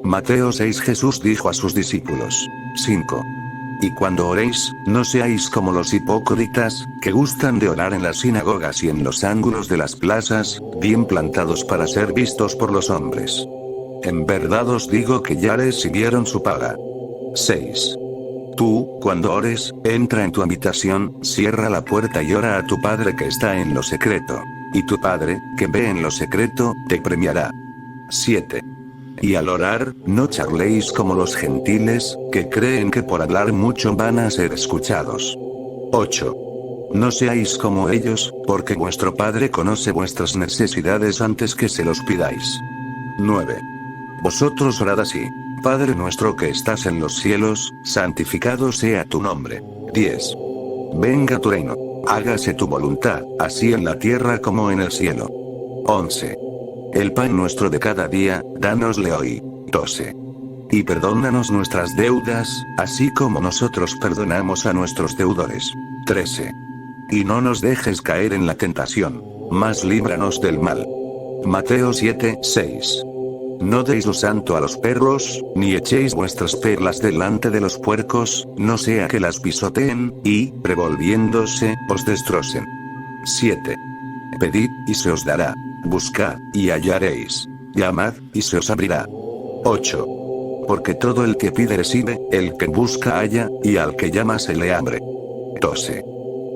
Mateo 6. Jesús dijo a sus discípulos. 5. Y cuando oréis, no seáis como los hipócritas, que gustan de orar en las sinagogas y en los ángulos de las plazas, bien plantados para ser vistos por los hombres. En verdad os digo que ya recibieron su paga. 6. Tú, cuando ores, entra en tu habitación, cierra la puerta y ora a tu Padre que está en lo secreto. Y tu Padre, que ve en lo secreto, te premiará. 7. Y al orar, no charléis como los gentiles, que creen que por hablar mucho van a ser escuchados. 8. No seáis como ellos, porque vuestro Padre conoce vuestras necesidades antes que se los pidáis. 9. Vosotros orad así. Padre nuestro que estás en los cielos, santificado sea tu nombre. 10. Venga tu reino. Hágase tu voluntad, así en la tierra como en el cielo. 11. El pan nuestro de cada día, dánosle hoy. 12. Y perdónanos nuestras deudas, así como nosotros perdonamos a nuestros deudores. 13. Y no nos dejes caer en la tentación, mas líbranos del mal. Mateo 7. 6. No deis lo santo a los perros, ni echéis vuestras perlas delante de los puercos, no sea que las pisoteen, y, revolviéndose, os destrocen. 7. Pedid, y se os dará. Buscad, y hallaréis. Llamad, y se os abrirá. 8. Porque todo el que pide recibe, el que busca halla, y al que llama se le abre. 12.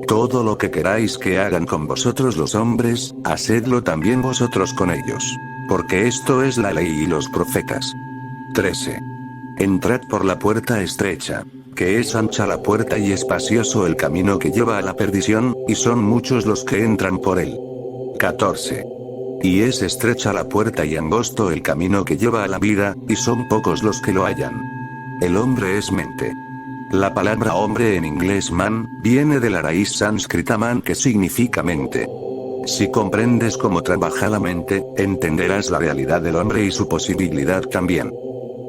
Todo lo que queráis que hagan con vosotros los hombres, hacedlo también vosotros con ellos. Porque esto es la ley y los profetas. 13. Entrad por la puerta estrecha, que es ancha la puerta y espacioso el camino que lleva a la perdición, y son muchos los que entran por él. 14. Y es estrecha la puerta y angosto el camino que lleva a la vida, y son pocos los que lo hallan. El hombre es mente. La palabra hombre en inglés man, viene de la raíz sánscrita man que significa mente. Si comprendes cómo trabaja la mente, entenderás la realidad del hombre y su posibilidad también.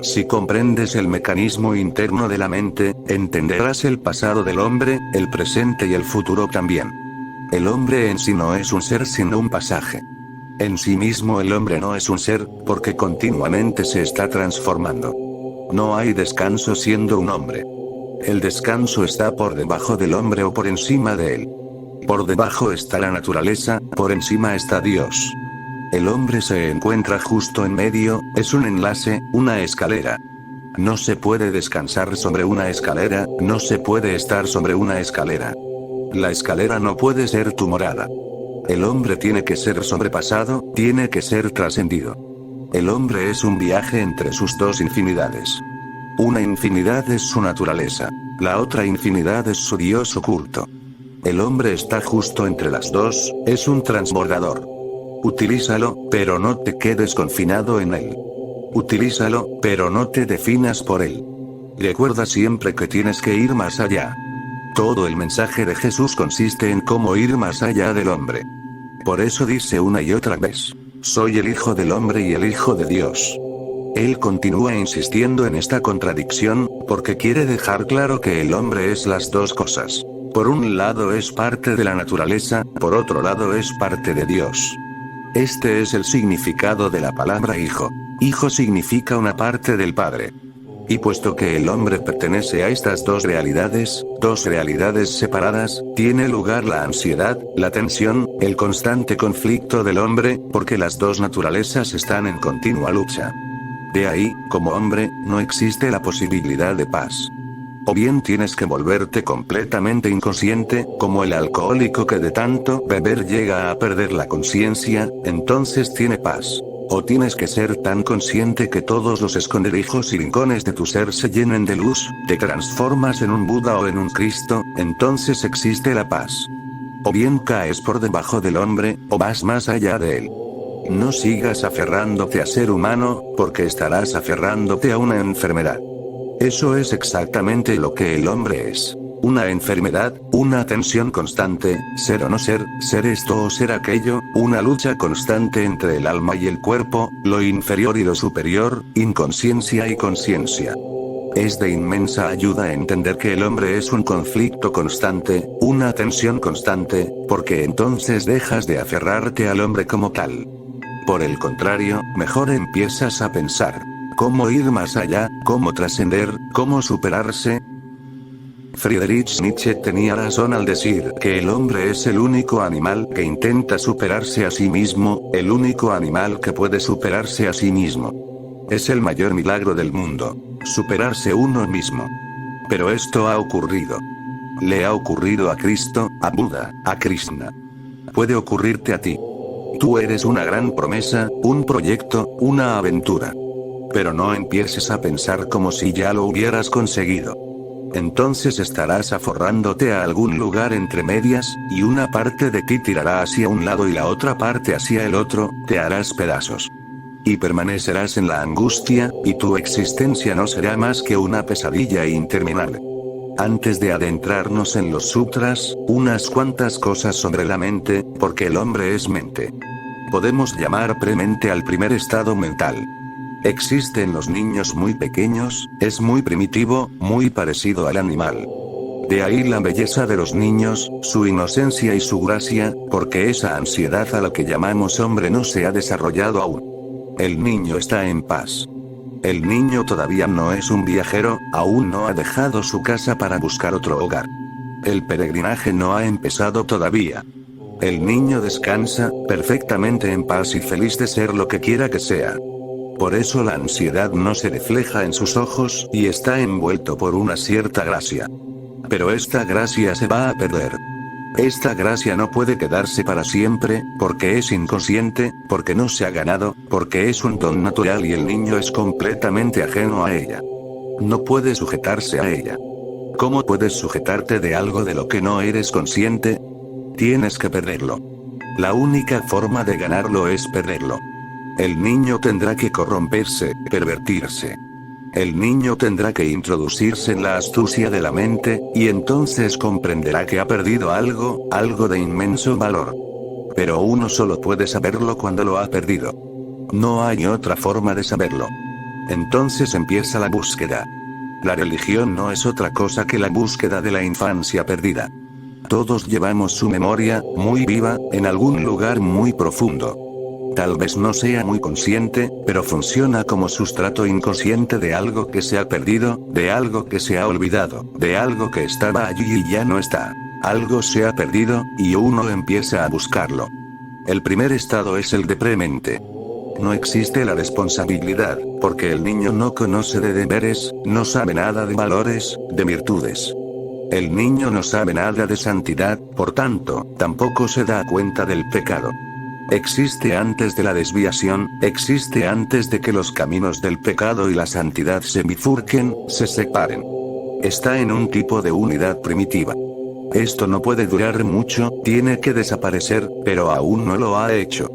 Si comprendes el mecanismo interno de la mente, entenderás el pasado del hombre, el presente y el futuro también. El hombre en sí no es un ser sino un pasaje. En sí mismo el hombre no es un ser, porque continuamente se está transformando. No hay descanso siendo un hombre. El descanso está por debajo del hombre o por encima de él. Por debajo está la naturaleza, por encima está Dios. El hombre se encuentra justo en medio, es un enlace, una escalera. No se puede descansar sobre una escalera, no se puede estar sobre una escalera. La escalera no puede ser tu morada. El hombre tiene que ser sobrepasado, tiene que ser trascendido. El hombre es un viaje entre sus dos infinidades. Una infinidad es su naturaleza, la otra infinidad es su Dios oculto. El hombre está justo entre las dos, es un transbordador. Utilízalo, pero no te quedes confinado en él. Utilízalo, pero no te definas por él. Recuerda siempre que tienes que ir más allá. Todo el mensaje de Jesús consiste en cómo ir más allá del hombre. Por eso dice una y otra vez, soy el Hijo del Hombre y el Hijo de Dios. Él continúa insistiendo en esta contradicción, porque quiere dejar claro que el hombre es las dos cosas. Por un lado es parte de la naturaleza, por otro lado es parte de Dios. Este es el significado de la palabra hijo. Hijo significa una parte del Padre. Y puesto que el hombre pertenece a estas dos realidades separadas, tiene lugar la ansiedad, la tensión, el constante conflicto del hombre, porque las dos naturalezas están en continua lucha. De ahí, como hombre, no existe la posibilidad de paz. O bien tienes que volverte completamente inconsciente, como el alcohólico que de tanto beber llega a perder la conciencia, entonces tiene paz. O tienes que ser tan consciente que todos los esconderijos y rincones de tu ser se llenen de luz, te transformas en un Buda o en un Cristo, entonces existe la paz. O bien caes por debajo del hombre, o vas más allá de él. No sigas aferrándote a ser humano, porque estarás aferrándote a una enfermedad. Eso es exactamente lo que el hombre es. Una enfermedad, una tensión constante, ser o no ser, ser esto o ser aquello, una lucha constante entre el alma y el cuerpo, lo inferior y lo superior, inconsciencia y conciencia. Es de inmensa ayuda entender que el hombre es un conflicto constante, una tensión constante, porque entonces dejas de aferrarte al hombre como tal. Por el contrario, mejor empiezas a pensar, ¿Cómo ir más allá? ¿Cómo trascender? ¿Cómo superarse? Friedrich Nietzsche tenía razón al decir que el hombre es el único animal que intenta superarse a sí mismo, el único animal que puede superarse a sí mismo. Es el mayor milagro del mundo, superarse uno mismo. Pero esto ha ocurrido. Le ha ocurrido a Cristo, a Buda, a Krishna. Puede ocurrirte a ti. Tú eres una gran promesa, un proyecto, una aventura. Pero no empieces a pensar como si ya lo hubieras conseguido. Entonces estarás aforrándote a algún lugar entre medias, y una parte de ti tirará hacia un lado y la otra parte hacia el otro, te harás pedazos. Y permanecerás en la angustia, y tu existencia no será más que una pesadilla interminable. Antes de adentrarnos en los sutras, unas cuantas cosas sobre la mente, porque el hombre es mente. Podemos llamar premente al primer estado mental. Existe en los niños muy pequeños, es muy primitivo, muy parecido al animal. De ahí la belleza de los niños, su inocencia y su gracia, porque esa ansiedad a la que llamamos hombre no se ha desarrollado aún. El niño está en paz. El niño todavía no es un viajero, aún no ha dejado su casa para buscar otro hogar. El peregrinaje no ha empezado todavía. El niño descansa, perfectamente en paz y feliz de ser lo que quiera que sea. Por eso la ansiedad no se refleja en sus ojos, y está envuelto por una cierta gracia. Pero esta gracia se va a perder. Esta gracia no puede quedarse para siempre, porque es inconsciente, porque no se ha ganado, porque es un don natural y el niño es completamente ajeno a ella. No puede sujetarse a ella. ¿Cómo puedes sujetarte de algo de lo que no eres consciente? Tienes que perderlo. La única forma de ganarlo es perderlo. El niño tendrá que corromperse, pervertirse. El niño tendrá que introducirse en la astucia de la mente, y entonces comprenderá que ha perdido algo, algo de inmenso valor. Pero uno solo puede saberlo cuando lo ha perdido. No hay otra forma de saberlo. Entonces empieza la búsqueda. La religión no es otra cosa que la búsqueda de la infancia perdida. Todos llevamos su memoria, muy viva, en algún lugar muy profundo. Tal vez no sea muy consciente, pero funciona como sustrato inconsciente de algo que se ha perdido, de algo que se ha olvidado, de algo que estaba allí y ya no está. Algo se ha perdido, y uno empieza a buscarlo. El primer estado es el de premente. No existe la responsabilidad, porque el niño no conoce de deberes, no sabe nada de valores, de virtudes. El niño no sabe nada de santidad, por tanto, tampoco se da cuenta del pecado. Existe antes de la desviación, existe antes de que los caminos del pecado y la santidad se bifurquen, se separen. Está en un tipo de unidad primitiva. Esto no puede durar mucho, tiene que desaparecer, pero aún no lo ha hecho.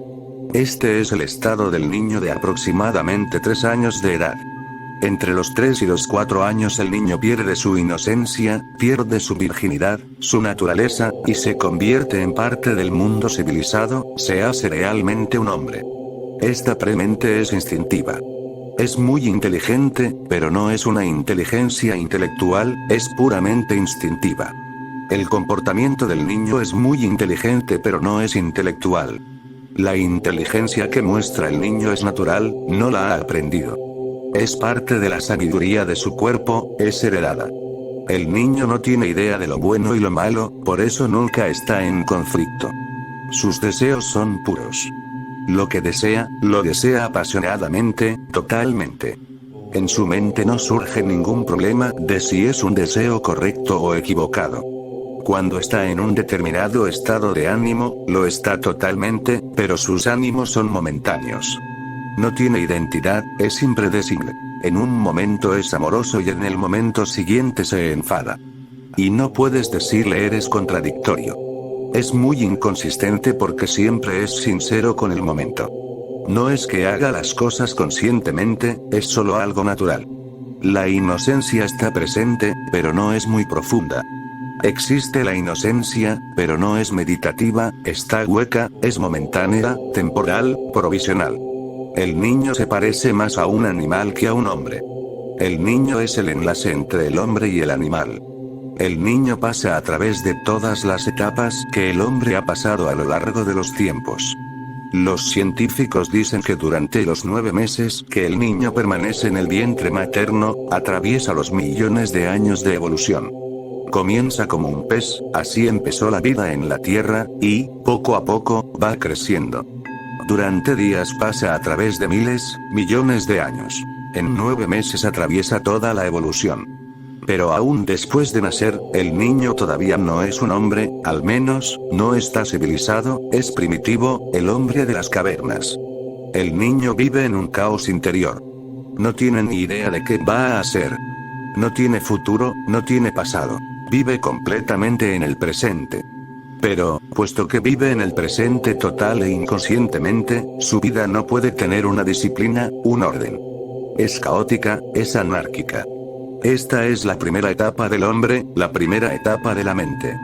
Este es el estado del niño de aproximadamente 3 años de edad. Entre los 3 y los 4 años el niño pierde su inocencia, pierde su virginidad, su naturaleza, y se convierte en parte del mundo civilizado, se hace realmente un hombre. Esta premente es instintiva. Es muy inteligente, pero no es una inteligencia intelectual, es puramente instintiva. El comportamiento del niño es muy inteligente pero no es intelectual. La inteligencia que muestra el niño es natural, no la ha aprendido. Es parte de la sabiduría de su cuerpo, es heredada. El niño no tiene idea de lo bueno y lo malo, por eso nunca está en conflicto. Sus deseos son puros. Lo que desea, lo desea apasionadamente, totalmente. En su mente no surge ningún problema de si es un deseo correcto o equivocado. Cuando está en un determinado estado de ánimo, lo está totalmente, pero sus ánimos son momentáneos. No tiene identidad, es impredecible. En un momento es amoroso y en el momento siguiente se enfada. Y no puedes decirle eres contradictorio. Es muy inconsistente porque siempre es sincero con el momento. No es que haga las cosas conscientemente, es solo algo natural. La inocencia está presente, pero no es muy profunda. Existe la inocencia, pero no es meditativa, está hueca, es momentánea, temporal, provisional. El niño se parece más a un animal que a un hombre. El niño es el enlace entre el hombre y el animal. El niño pasa a través de todas las etapas que el hombre ha pasado a lo largo de los tiempos. Los científicos dicen que durante los 9 meses que el niño permanece en el vientre materno, atraviesa los millones de años de evolución. Comienza como un pez, así empezó la vida en la Tierra, y, poco a poco, va creciendo. Durante días pasa a través de miles, millones de años. En 9 meses atraviesa toda la evolución. Pero aún después de nacer, el niño todavía no es un hombre, al menos, no está civilizado, es primitivo, el hombre de las cavernas. El niño vive en un caos interior. No tiene ni idea de qué va a hacer. No tiene futuro, no tiene pasado. Vive completamente en el presente. Pero, puesto que vive en el presente total e inconscientemente, su vida no puede tener una disciplina, un orden. Es caótica, es anárquica. Esta es la primera etapa del hombre, la primera etapa de la mente.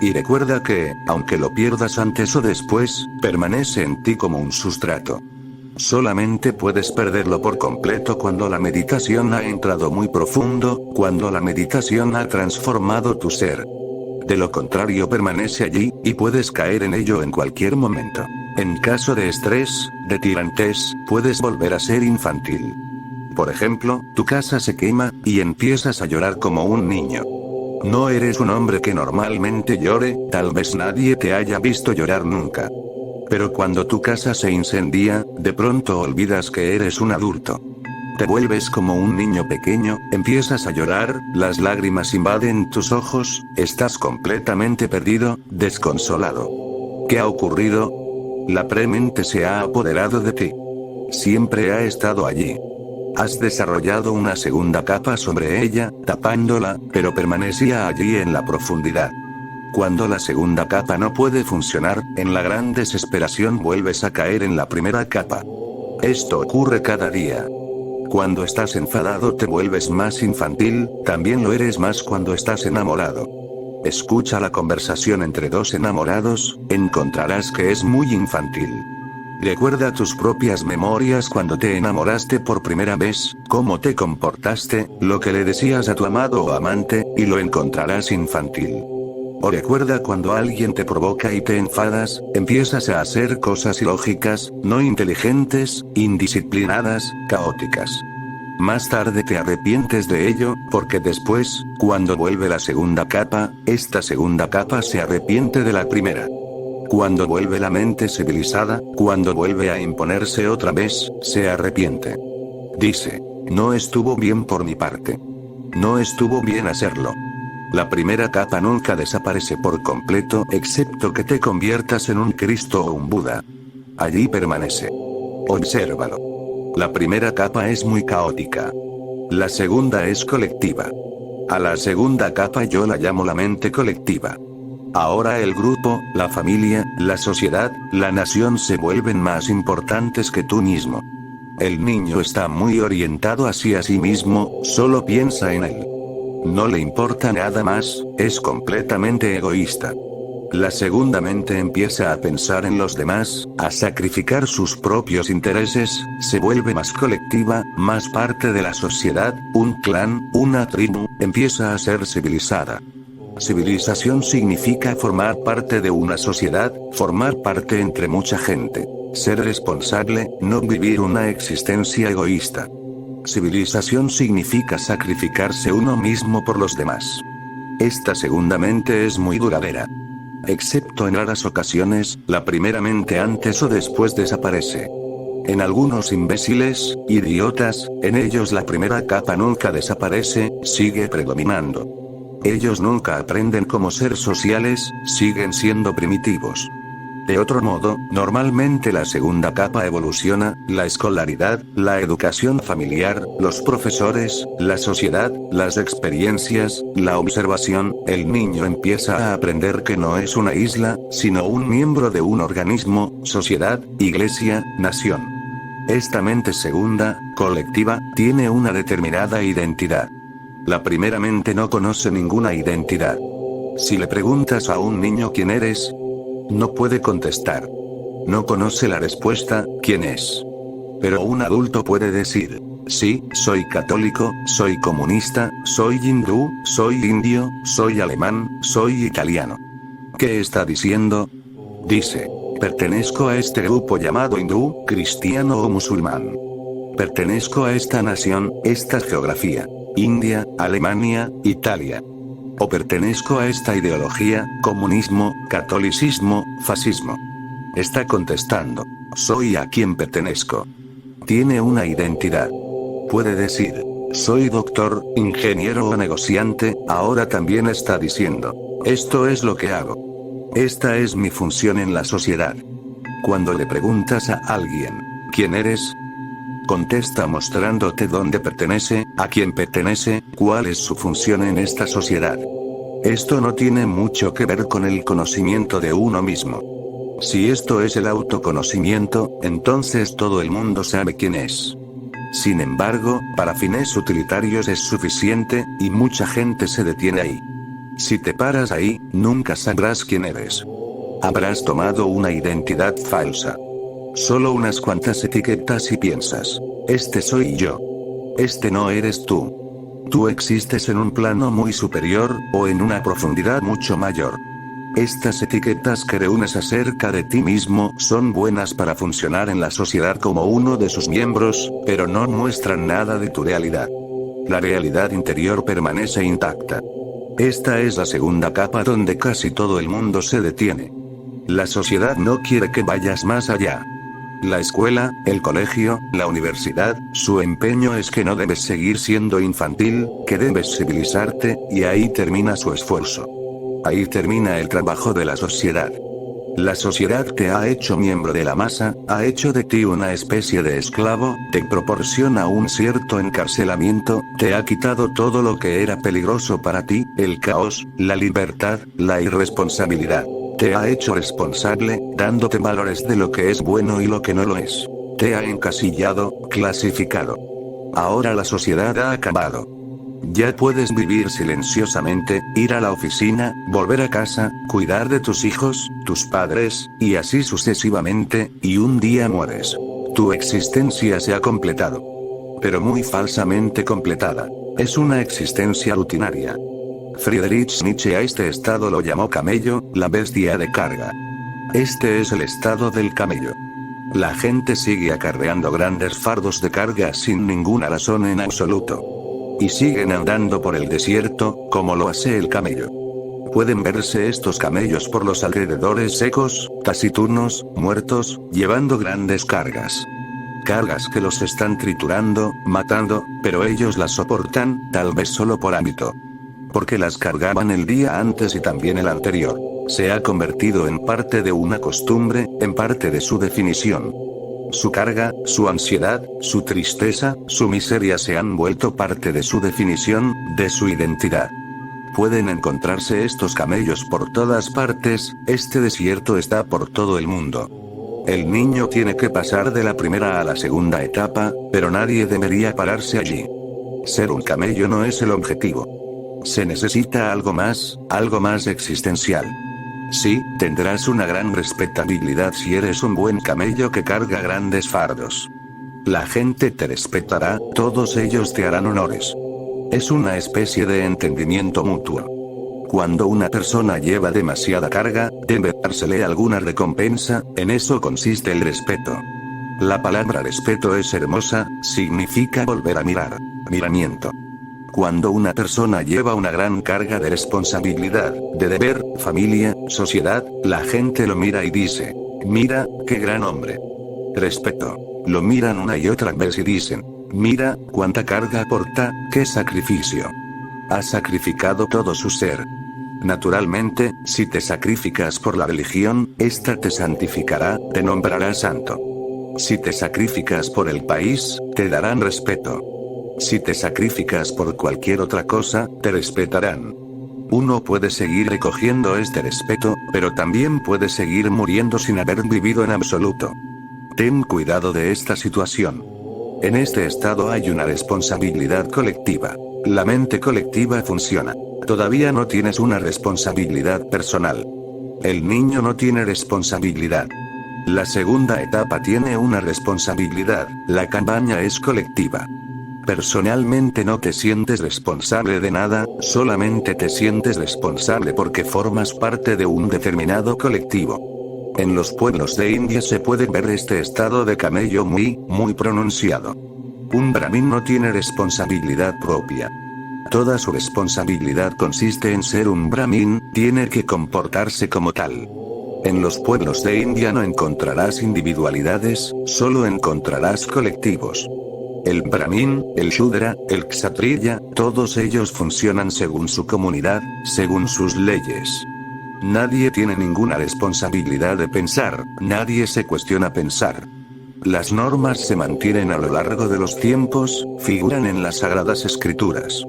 Y recuerda que, aunque lo pierdas antes o después, permanece en ti como un sustrato. Solamente puedes perderlo por completo cuando la meditación ha entrado muy profundo, cuando la meditación ha transformado tu ser. De lo contrario permanece allí, y puedes caer en ello en cualquier momento. En caso de estrés, de tirantez, puedes volver a ser infantil. Por ejemplo, tu casa se quema, y empiezas a llorar como un niño. No eres un hombre que normalmente llore, tal vez nadie te haya visto llorar nunca. Pero cuando tu casa se incendia, de pronto olvidas que eres un adulto. Te vuelves como un niño pequeño, empiezas a llorar, las lágrimas invaden tus ojos, estás completamente perdido, desconsolado. ¿Qué ha ocurrido? La premente se ha apoderado de ti. Siempre ha estado allí. Has desarrollado una segunda capa sobre ella, tapándola, pero permanecía allí en la profundidad. Cuando la segunda capa no puede funcionar, en la gran desesperación vuelves a caer en la primera capa. Esto ocurre cada día. Cuando estás enfadado te vuelves más infantil, también lo eres más cuando estás enamorado. Escucha la conversación entre dos enamorados, encontrarás que es muy infantil. Recuerda tus propias memorias cuando te enamoraste por primera vez, cómo te comportaste, lo que le decías a tu amado o amante, y lo encontrarás infantil. O recuerda cuando alguien te provoca y te enfadas, empiezas a hacer cosas ilógicas, no inteligentes, indisciplinadas, caóticas. Más tarde te arrepientes de ello, porque después, cuando vuelve la segunda capa, esta segunda capa se arrepiente de la primera. Cuando vuelve la mente civilizada, cuando vuelve a imponerse otra vez, se arrepiente. Dice, no estuvo bien por mi parte. No estuvo bien hacerlo. La primera capa nunca desaparece por completo, excepto que te conviertas en un Cristo o un Buda. Allí permanece. Obsérvalo. La primera capa es muy caótica. La segunda es colectiva. A la segunda capa yo la llamo la mente colectiva. Ahora el grupo, la familia, la sociedad, la nación se vuelven más importantes que tú mismo. El niño está muy orientado hacia sí mismo, solo piensa en él. No le importa nada más, es completamente egoísta. La segunda mente empieza a pensar en los demás, a sacrificar sus propios intereses, se vuelve más colectiva, más parte de la sociedad, un clan, una tribu, empieza a ser civilizada. Civilización significa formar parte de una sociedad, formar parte entre mucha gente. Ser responsable, no vivir una existencia egoísta. Civilización significa sacrificarse uno mismo por los demás. Esta segunda mente es muy duradera. Excepto en raras ocasiones, la primera mente antes o después desaparece. En algunos imbéciles, idiotas, en ellos la primera capa nunca desaparece, sigue predominando. Ellos nunca aprenden cómo ser sociales, siguen siendo primitivos. De otro modo, normalmente la segunda capa evoluciona, la escolaridad, la educación familiar, los profesores, la sociedad, las experiencias, la observación, el niño empieza a aprender que no es una isla, sino un miembro de un organismo, sociedad, iglesia, nación. Esta mente segunda, colectiva, tiene una determinada identidad. La primera mente no conoce ninguna identidad. Si le preguntas a un niño quién eres, no puede contestar. No conoce la respuesta, ¿quién es? Pero un adulto puede decir, sí, soy católico, soy comunista, soy hindú, soy indio, soy alemán, soy italiano. ¿Qué está diciendo? Dice, Pertenezco a este grupo llamado hindú, cristiano o musulmán. Pertenezco a esta nación, esta geografía. India, Alemania, Italia. O pertenezco a esta ideología, comunismo, catolicismo, fascismo. Está contestando. Soy a quien pertenezco. Tiene una identidad. Puede decir, soy doctor, ingeniero o negociante, ahora también está diciendo, esto es lo que hago. Esta es mi función en la sociedad. Cuando le preguntas a alguien, ¿quién eres? Contesta mostrándote dónde pertenece, a quién pertenece, cuál es su función en esta sociedad. Esto no tiene mucho que ver con el conocimiento de uno mismo. Si esto es el autoconocimiento, entonces todo el mundo sabe quién es. Sin embargo, para fines utilitarios es suficiente, y mucha gente se detiene ahí. Si te paras ahí, nunca sabrás quién eres. Habrás tomado una identidad falsa. Solo unas cuantas etiquetas y piensas, este soy yo. Este no eres tú. Tú existes en un plano muy superior, o en una profundidad mucho mayor. Estas etiquetas que reúnes acerca de ti mismo son buenas para funcionar en la sociedad como uno de sus miembros, pero no muestran nada de tu realidad. La realidad interior permanece intacta. Esta es la segunda capa donde casi todo el mundo se detiene. La sociedad no quiere que vayas más allá. La escuela, el colegio, la universidad, su empeño es que no debes seguir siendo infantil, que debes civilizarte, y ahí termina su esfuerzo. Ahí termina el trabajo de la sociedad. La sociedad te ha hecho miembro de la masa, ha hecho de ti una especie de esclavo, te proporciona un cierto encarcelamiento, te ha quitado todo lo que era peligroso para ti, el caos, la libertad, la irresponsabilidad. Te ha hecho responsable, dándote valores de lo que es bueno y lo que no lo es. Te ha encasillado, clasificado. Ahora la sociedad ha acabado. Ya puedes vivir silenciosamente, ir a la oficina, volver a casa, cuidar de tus hijos, tus padres, y así sucesivamente, y un día mueres. Tu existencia se ha completado. Pero muy falsamente completada. Es una existencia rutinaria. Friedrich Nietzsche a este estado lo llamó camello, la bestia de carga. Este es el estado del camello. La gente sigue acarreando grandes fardos de carga sin ninguna razón en absoluto. Y siguen andando por el desierto, como lo hace el camello. Pueden verse estos camellos por los alrededores secos, taciturnos, muertos, llevando grandes cargas. Cargas que los están triturando, matando, pero ellos las soportan, tal vez solo por hábito. Porque las cargaban el día antes y también el anterior. Se ha convertido en parte de una costumbre, en parte de su definición. Su carga, su ansiedad, su tristeza, su miseria se han vuelto parte de su definición, de su identidad. Pueden encontrarse estos camellos por todas partes, este desierto está por todo el mundo. El niño tiene que pasar de la primera a la segunda etapa, pero nadie debería pararse allí. Ser un camello no es el objetivo. Se necesita algo más existencial. Sí, tendrás una gran respetabilidad si eres un buen camello que carga grandes fardos. La gente te respetará, todos ellos te harán honores. Es una especie de entendimiento mutuo. Cuando una persona lleva demasiada carga, debe dársele alguna recompensa, en eso consiste el respeto. La palabra respeto es hermosa, significa volver a mirar, miramiento. Cuando una persona lleva una gran carga de responsabilidad, de deber, familia, sociedad, la gente lo mira y dice, mira, qué gran hombre. Respeto. Lo miran una y otra vez y dicen, mira, cuánta carga aporta, qué sacrificio. Ha sacrificado todo su ser. Naturalmente, si te sacrificas por la religión, esta te santificará, te nombrará santo. Si te sacrificas por el país, te darán respeto. Si te sacrificas por cualquier otra cosa, te respetarán. Uno puede seguir recogiendo este respeto, pero también puede seguir muriendo sin haber vivido en absoluto. Ten cuidado de esta situación. En este estado hay una responsabilidad colectiva. La mente colectiva funciona. Todavía no tienes una responsabilidad personal. El niño no tiene responsabilidad. La segunda etapa tiene una responsabilidad, la campaña es colectiva. Personalmente no te sientes responsable de nada, solamente te sientes responsable porque formas parte de un determinado colectivo. En los pueblos de India se puede ver este estado de camello muy pronunciado. Un brahmin no tiene responsabilidad propia. Toda su responsabilidad consiste en ser un brahmin, tiene que comportarse como tal. En los pueblos de India no encontrarás individualidades, solo encontrarás colectivos. El brahmin, el shudra, el kshatriya, todos ellos funcionan según su comunidad, según sus leyes. Nadie tiene ninguna responsabilidad de pensar, nadie se cuestiona pensar. Las normas se mantienen a lo largo de los tiempos, figuran en las sagradas escrituras.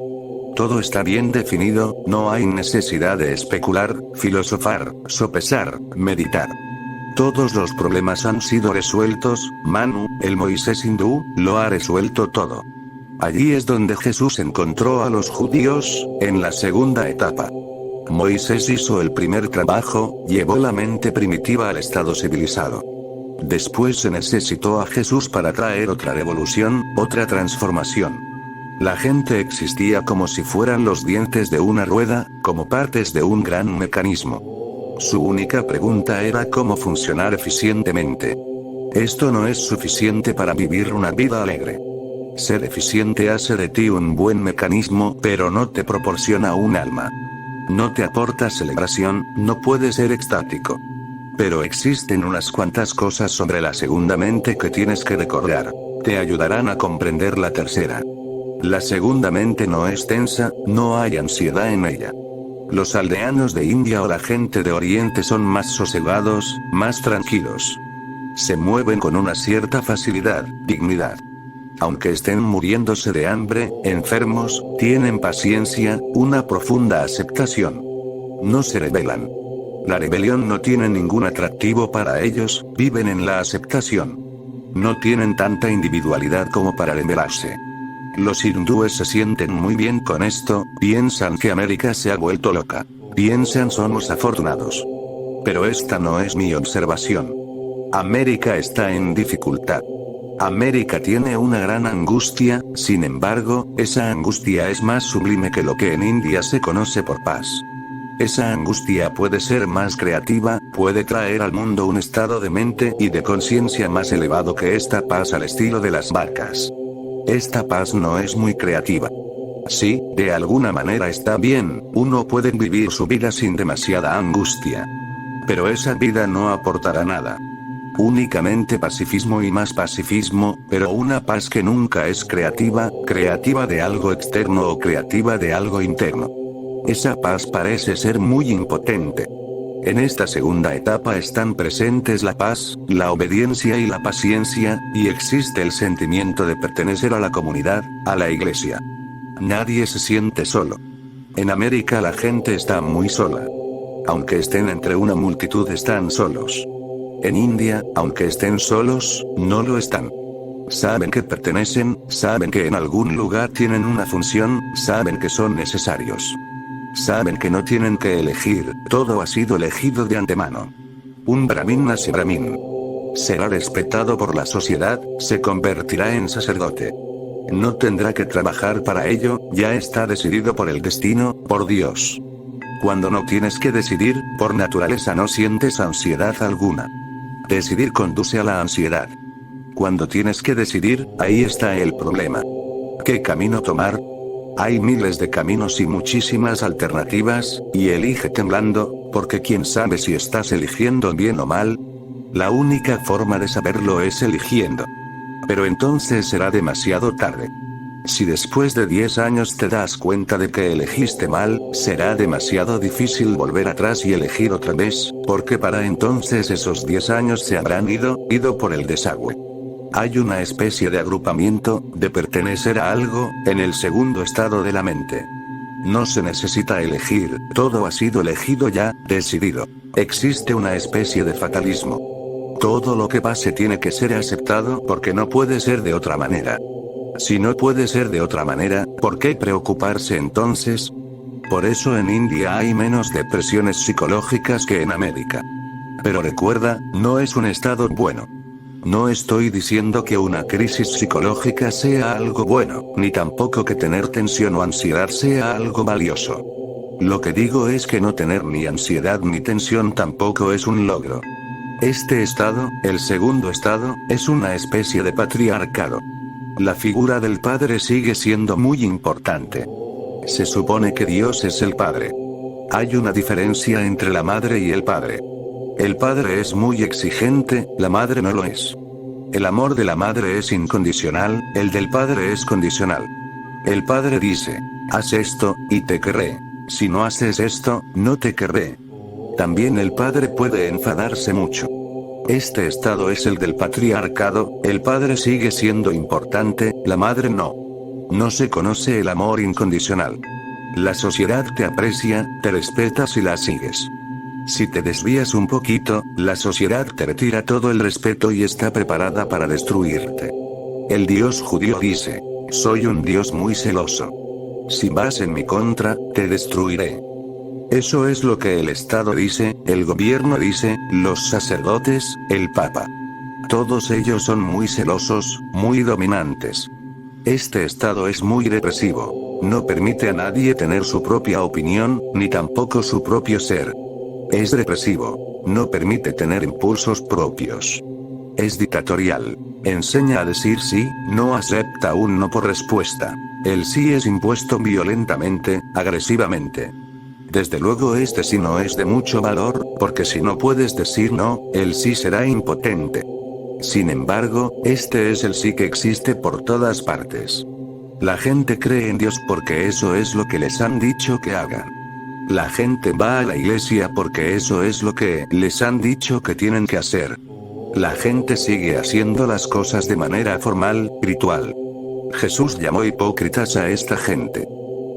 Todo está bien definido, no hay necesidad de especular, filosofar, sopesar, meditar. Todos los problemas han sido resueltos, Manu, el Moisés hindú, lo ha resuelto todo. Allí es donde Jesús encontró a los judíos, en la segunda etapa. Moisés hizo el primer trabajo, llevó la mente primitiva al estado civilizado. Después se necesitó a Jesús para traer otra revolución, otra transformación. La gente existía como si fueran los dientes de una rueda, como partes de un gran mecanismo. Su única pregunta era cómo funcionar eficientemente. Esto no es suficiente para vivir una vida alegre. Ser eficiente hace de ti un buen mecanismo, pero no te proporciona un alma. No te aporta celebración, no puedes ser extático. Pero existen unas cuantas cosas sobre la segunda mente que tienes que recordar. Te ayudarán a comprender la tercera. La segunda mente no es tensa, no hay ansiedad en ella. Los aldeanos de India o la gente de Oriente son más sosegados, más tranquilos. Se mueven con una cierta facilidad, dignidad. Aunque estén muriéndose de hambre, enfermos, tienen paciencia, una profunda aceptación. No se rebelan. La rebelión no tiene ningún atractivo para ellos, viven en la aceptación. No tienen tanta individualidad como para rebelarse. Los hindúes se sienten muy bien con esto, piensan que América se ha vuelto loca. Piensan somos afortunados. Pero esta no es mi observación. América está en dificultad. América tiene una gran angustia, sin embargo, esa angustia es más sublime que lo que en India se conoce por paz. Esa angustia puede ser más creativa, puede traer al mundo un estado de mente y de conciencia más elevado que esta paz al estilo de las vacas. Esta paz no es muy creativa. Sí, de alguna manera está bien, uno puede vivir su vida sin demasiada angustia. Pero esa vida no aportará nada. Únicamente pacifismo y más pacifismo, pero una paz que nunca es creativa, creativa de algo externo o creativa de algo interno. Esa paz parece ser muy impotente. En esta segunda etapa están presentes la paz, la obediencia y la paciencia, y existe el sentimiento de pertenecer a la comunidad, a la iglesia. Nadie se siente solo. En América la gente está muy sola. Aunque estén entre una multitud están solos. En India, aunque estén solos, no lo están. Saben que pertenecen, saben que en algún lugar tienen una función, saben que son necesarios. Saben que no tienen que elegir, todo ha sido elegido de antemano. Un brahmin nace brahmin. Será respetado por la sociedad, se convertirá en sacerdote. No tendrá que trabajar para ello, ya está decidido por el destino, por Dios. Cuando no tienes que decidir, por naturaleza no sientes ansiedad alguna. Decidir conduce a la ansiedad. Cuando tienes que decidir, ahí está el problema. ¿Qué camino tomar? Hay miles de caminos y muchísimas alternativas, y elige temblando, porque quién sabe si estás eligiendo bien o mal. La única forma de saberlo es eligiendo. Pero entonces será demasiado tarde. Si después de 10 años te das cuenta de que elegiste mal, será demasiado difícil volver atrás y elegir otra vez, porque para entonces esos 10 años se habrán ido por el desagüe. Hay una especie de agrupamiento, de pertenecer a algo, en el segundo estado de la mente. No se necesita elegir, todo ha sido elegido ya, decidido. Existe una especie de fatalismo. Todo lo que pase tiene que ser aceptado porque no puede ser de otra manera. Si no puede ser de otra manera, ¿por qué preocuparse entonces? Por eso en India hay menos depresiones psicológicas que en América. Pero recuerda, no es un estado bueno. No estoy diciendo que una crisis psicológica sea algo bueno, ni tampoco que tener tensión o ansiedad sea algo valioso. Lo que digo es que no tener ni ansiedad ni tensión tampoco es un logro. Este estado, el segundo estado, es una especie de patriarcado. La figura del padre sigue siendo muy importante. Se supone que Dios es el padre. Hay una diferencia entre la madre y el padre. El padre es muy exigente, la madre no lo es. El amor de la madre es incondicional, el del padre es condicional. El padre dice, haz esto, y te querré. Si no haces esto, no te querré. También el padre puede enfadarse mucho. Este estado es el del patriarcado, el padre sigue siendo importante, la madre no. No se conoce el amor incondicional. La sociedad te aprecia, te respeta si la sigues. Si te desvías un poquito, la sociedad te retira todo el respeto y está preparada para destruirte. El Dios judío dice, soy un Dios muy celoso. Si vas en mi contra, te destruiré. Eso es lo que el Estado dice, el gobierno dice, los sacerdotes, el Papa. Todos ellos son muy celosos, muy dominantes. Este Estado es muy represivo. No permite a nadie tener su propia opinión, ni tampoco su propio ser. Es represivo. No permite tener impulsos propios. Es dictatorial. Enseña a decir sí, no acepta un no por respuesta. El sí es impuesto violentamente, agresivamente. Desde luego este sí no es de mucho valor, porque si no puedes decir no, el sí será impotente. Sin embargo, este es el sí que existe por todas partes. La gente cree en Dios porque eso es lo que les han dicho que hagan. La gente va a la iglesia porque eso es lo que les han dicho que tienen que hacer. La gente sigue haciendo las cosas de manera formal, ritual. Jesús llamó hipócritas a esta gente.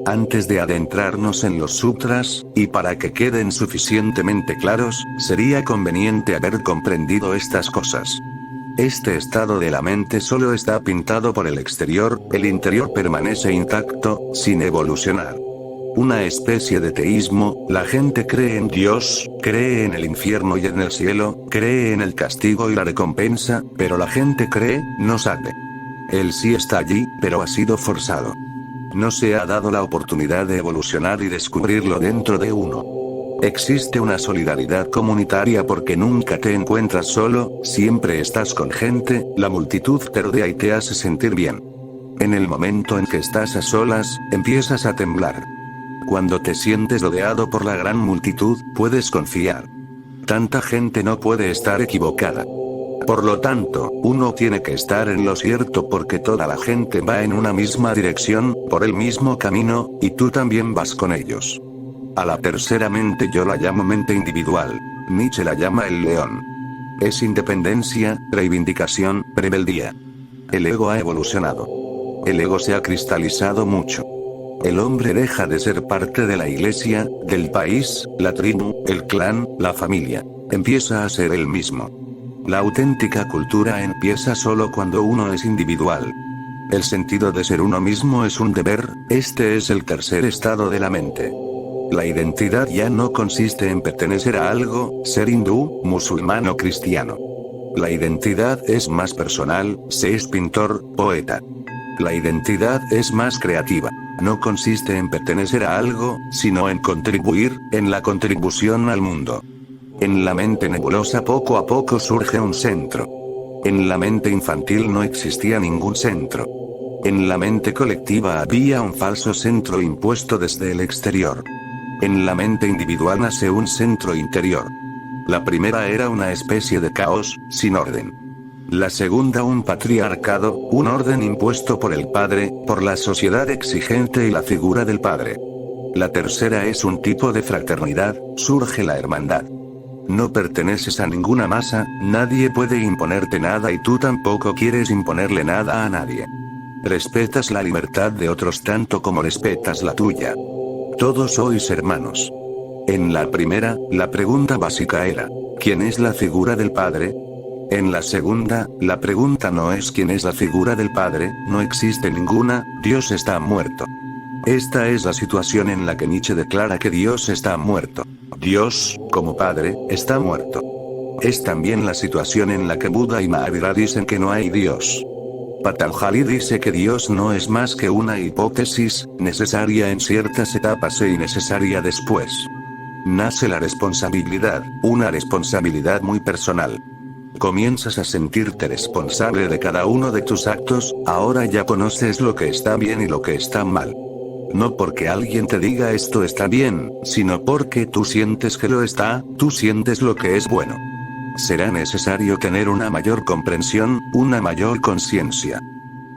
Antes de adentrarnos en los sutras, y para que queden suficientemente claros, sería conveniente haber comprendido estas cosas. Este estado de la mente solo está pintado por el exterior, el interior permanece intacto, sin evolucionar. Una especie de teísmo, la gente cree en Dios, cree en el infierno y en el cielo, cree en el castigo y la recompensa, pero la gente cree, no sabe. El sí está allí, pero ha sido forzado. No se ha dado la oportunidad de evolucionar y descubrirlo dentro de uno. Existe una solidaridad comunitaria porque nunca te encuentras solo, siempre estás con gente, la multitud te rodea y te hace sentir bien. En el momento en que estás a solas, empiezas a temblar. Cuando te sientes rodeado por la gran multitud, puedes confiar. Tanta gente no puede estar equivocada. Por lo tanto, uno tiene que estar en lo cierto porque toda la gente va en una misma dirección, por el mismo camino, y tú también vas con ellos. A la tercera mente yo la llamo mente individual. Nietzsche la llama el león. Es independencia, reivindicación, rebeldía. El ego ha evolucionado. El ego se ha cristalizado mucho. El hombre deja de ser parte de la iglesia, del país, la tribu, el clan, la familia. Empieza a ser él mismo. La auténtica cultura empieza solo cuando uno es individual. El sentido de ser uno mismo es un deber, este es el tercer estado de la mente. La identidad ya no consiste en pertenecer a algo, ser hindú, musulmán o cristiano. La identidad es más personal, se es pintor, poeta. La identidad es más creativa. No consiste en pertenecer a algo, sino en contribuir, en la contribución al mundo. En la mente nebulosa poco a poco surge un centro. En la mente infantil no existía ningún centro. En la mente colectiva había un falso centro impuesto desde el exterior. En la mente individual nace un centro interior. La primera era una especie de caos, sin orden. La segunda un patriarcado, un orden impuesto por el padre, por la sociedad exigente y la figura del padre. La tercera es un tipo de fraternidad, surge la hermandad. No perteneces a ninguna masa, nadie puede imponerte nada y tú tampoco quieres imponerle nada a nadie. Respetas la libertad de otros tanto como respetas la tuya. Todos sois hermanos. En la primera, la pregunta básica era, ¿quién es la figura del padre? En la segunda, la pregunta no es quién es la figura del padre, no existe ninguna, Dios está muerto. Esta es la situación en la que Nietzsche declara que Dios está muerto. Dios, como padre, está muerto. Es también la situación en la que Buda y Mahavira dicen que no hay Dios. Patanjali dice que Dios no es más que una hipótesis, necesaria en ciertas etapas e innecesaria después. nace la responsabilidad, una responsabilidad muy personal. Comienzas a sentirte responsable de cada uno de tus actos, ahora ya conoces lo que está bien y lo que está mal. No porque alguien te diga esto está bien, sino porque tú sientes que lo está, tú sientes lo que es bueno. Será necesario tener una mayor comprensión, una mayor conciencia.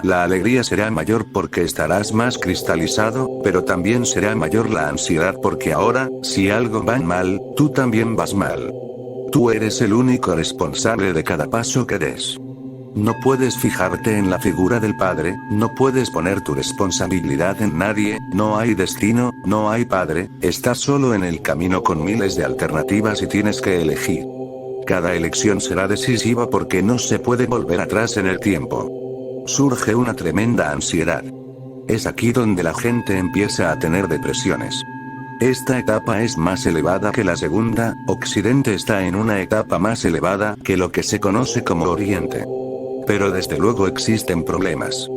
La alegría será mayor porque estarás más cristalizado, pero también será mayor la ansiedad porque ahora, si algo va mal, tú también vas mal. Tú eres el único responsable de cada paso que des. No puedes fijarte en la figura del padre, no puedes poner tu responsabilidad en nadie, no hay destino, no hay padre, estás solo en el camino con miles de alternativas y tienes que elegir. Cada elección será decisiva porque no se puede volver atrás en el tiempo. Surge una tremenda ansiedad. Es aquí donde la gente empieza a tener depresiones. Esta etapa es más elevada que la segunda, Occidente está en una etapa más elevada que lo que se conoce como Oriente. Pero desde luego existen problemas.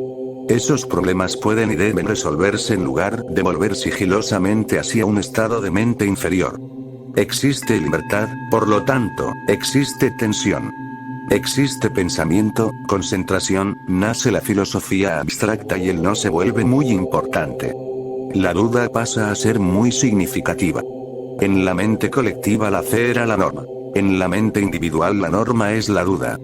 Esos problemas pueden y deben resolverse en lugar de volver sigilosamente hacia un estado de mente inferior. Existe libertad, por lo tanto, existe tensión. Existe pensamiento, concentración, nace la filosofía abstracta y el no se vuelve muy importante. La duda pasa a ser muy significativa. En la mente colectiva la fe era la norma. En la mente individual la norma es la duda.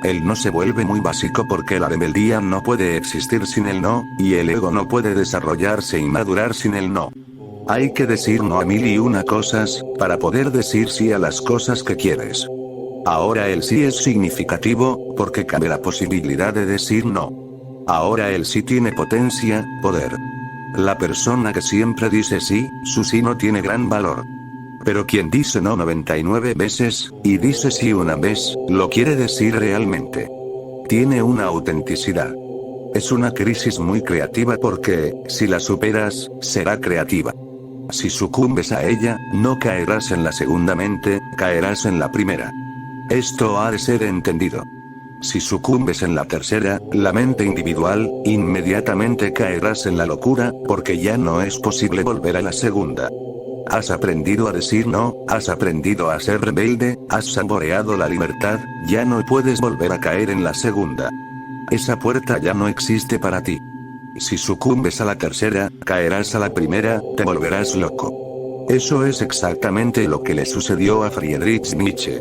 El no se vuelve muy básico porque la rebeldía no puede existir sin el no, y el ego no puede desarrollarse y madurar sin el no. Hay que decir no a mil y una cosas, para poder decir sí a las cosas que quieres. Ahora el sí es significativo, porque cabe la posibilidad de decir no. Ahora el sí tiene potencia, poder. La persona que siempre dice sí, su sí no tiene gran valor. Pero quien dice no 99 veces, y dice sí una vez, lo quiere decir realmente. Tiene una autenticidad. Es una crisis muy creativa porque, si la superas, será creativa. Si sucumbes a ella, no caerás en la segunda mente, caerás en la primera. Esto ha de ser entendido. Si sucumbes en la tercera, la mente individual, inmediatamente caerás en la locura, porque ya no es posible volver a la segunda. Has aprendido a decir no, has aprendido a ser rebelde, has saboreado la libertad, ya no puedes volver a caer en la segunda. Esa puerta ya no existe para ti. Si sucumbes a la tercera, caerás a la primera, te volverás loco. Eso es exactamente lo que le sucedió a Friedrich Nietzsche.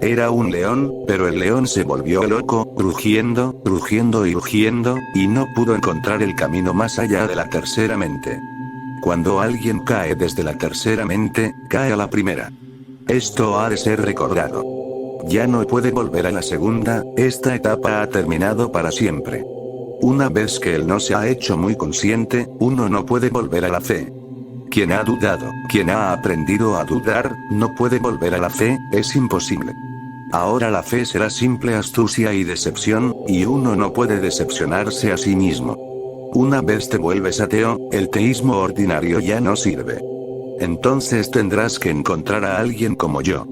Era un león, pero el león se volvió loco, rugiendo, rugiendo y rugiendo, y no pudo encontrar el camino más allá de la tercera mente. Cuando alguien cae desde la tercera mente, cae a la primera. Esto ha de ser recordado. Ya no puede volver a la segunda, esta etapa ha terminado para siempre. Una vez que el no se ha hecho muy consciente, uno no puede volver a la fe. Quien ha dudado, quien ha aprendido a dudar, no puede volver a la fe, es imposible. Ahora la fe será simple astucia y decepción, y uno no puede decepcionarse a sí mismo. Una vez te vuelves ateo, el teísmo ordinario ya no sirve. Entonces tendrás que encontrar a alguien como yo.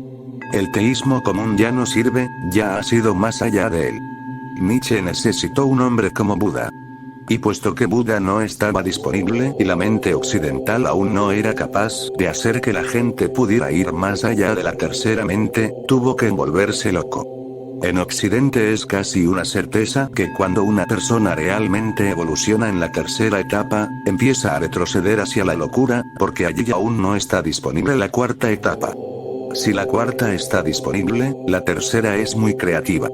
El teísmo común ya no sirve, ya ha sido más allá de él. Nietzsche necesitó un hombre como Buda. Y puesto que Buda no estaba disponible y la mente occidental aún no era capaz de hacer que la gente pudiera ir más allá de la tercera mente, tuvo que volverse loco. En Occidente es casi una certeza que cuando una persona realmente evoluciona en la tercera etapa, empieza a retroceder hacia la locura, porque allí aún no está disponible la cuarta etapa. Si la cuarta está disponible, la tercera es muy creativa.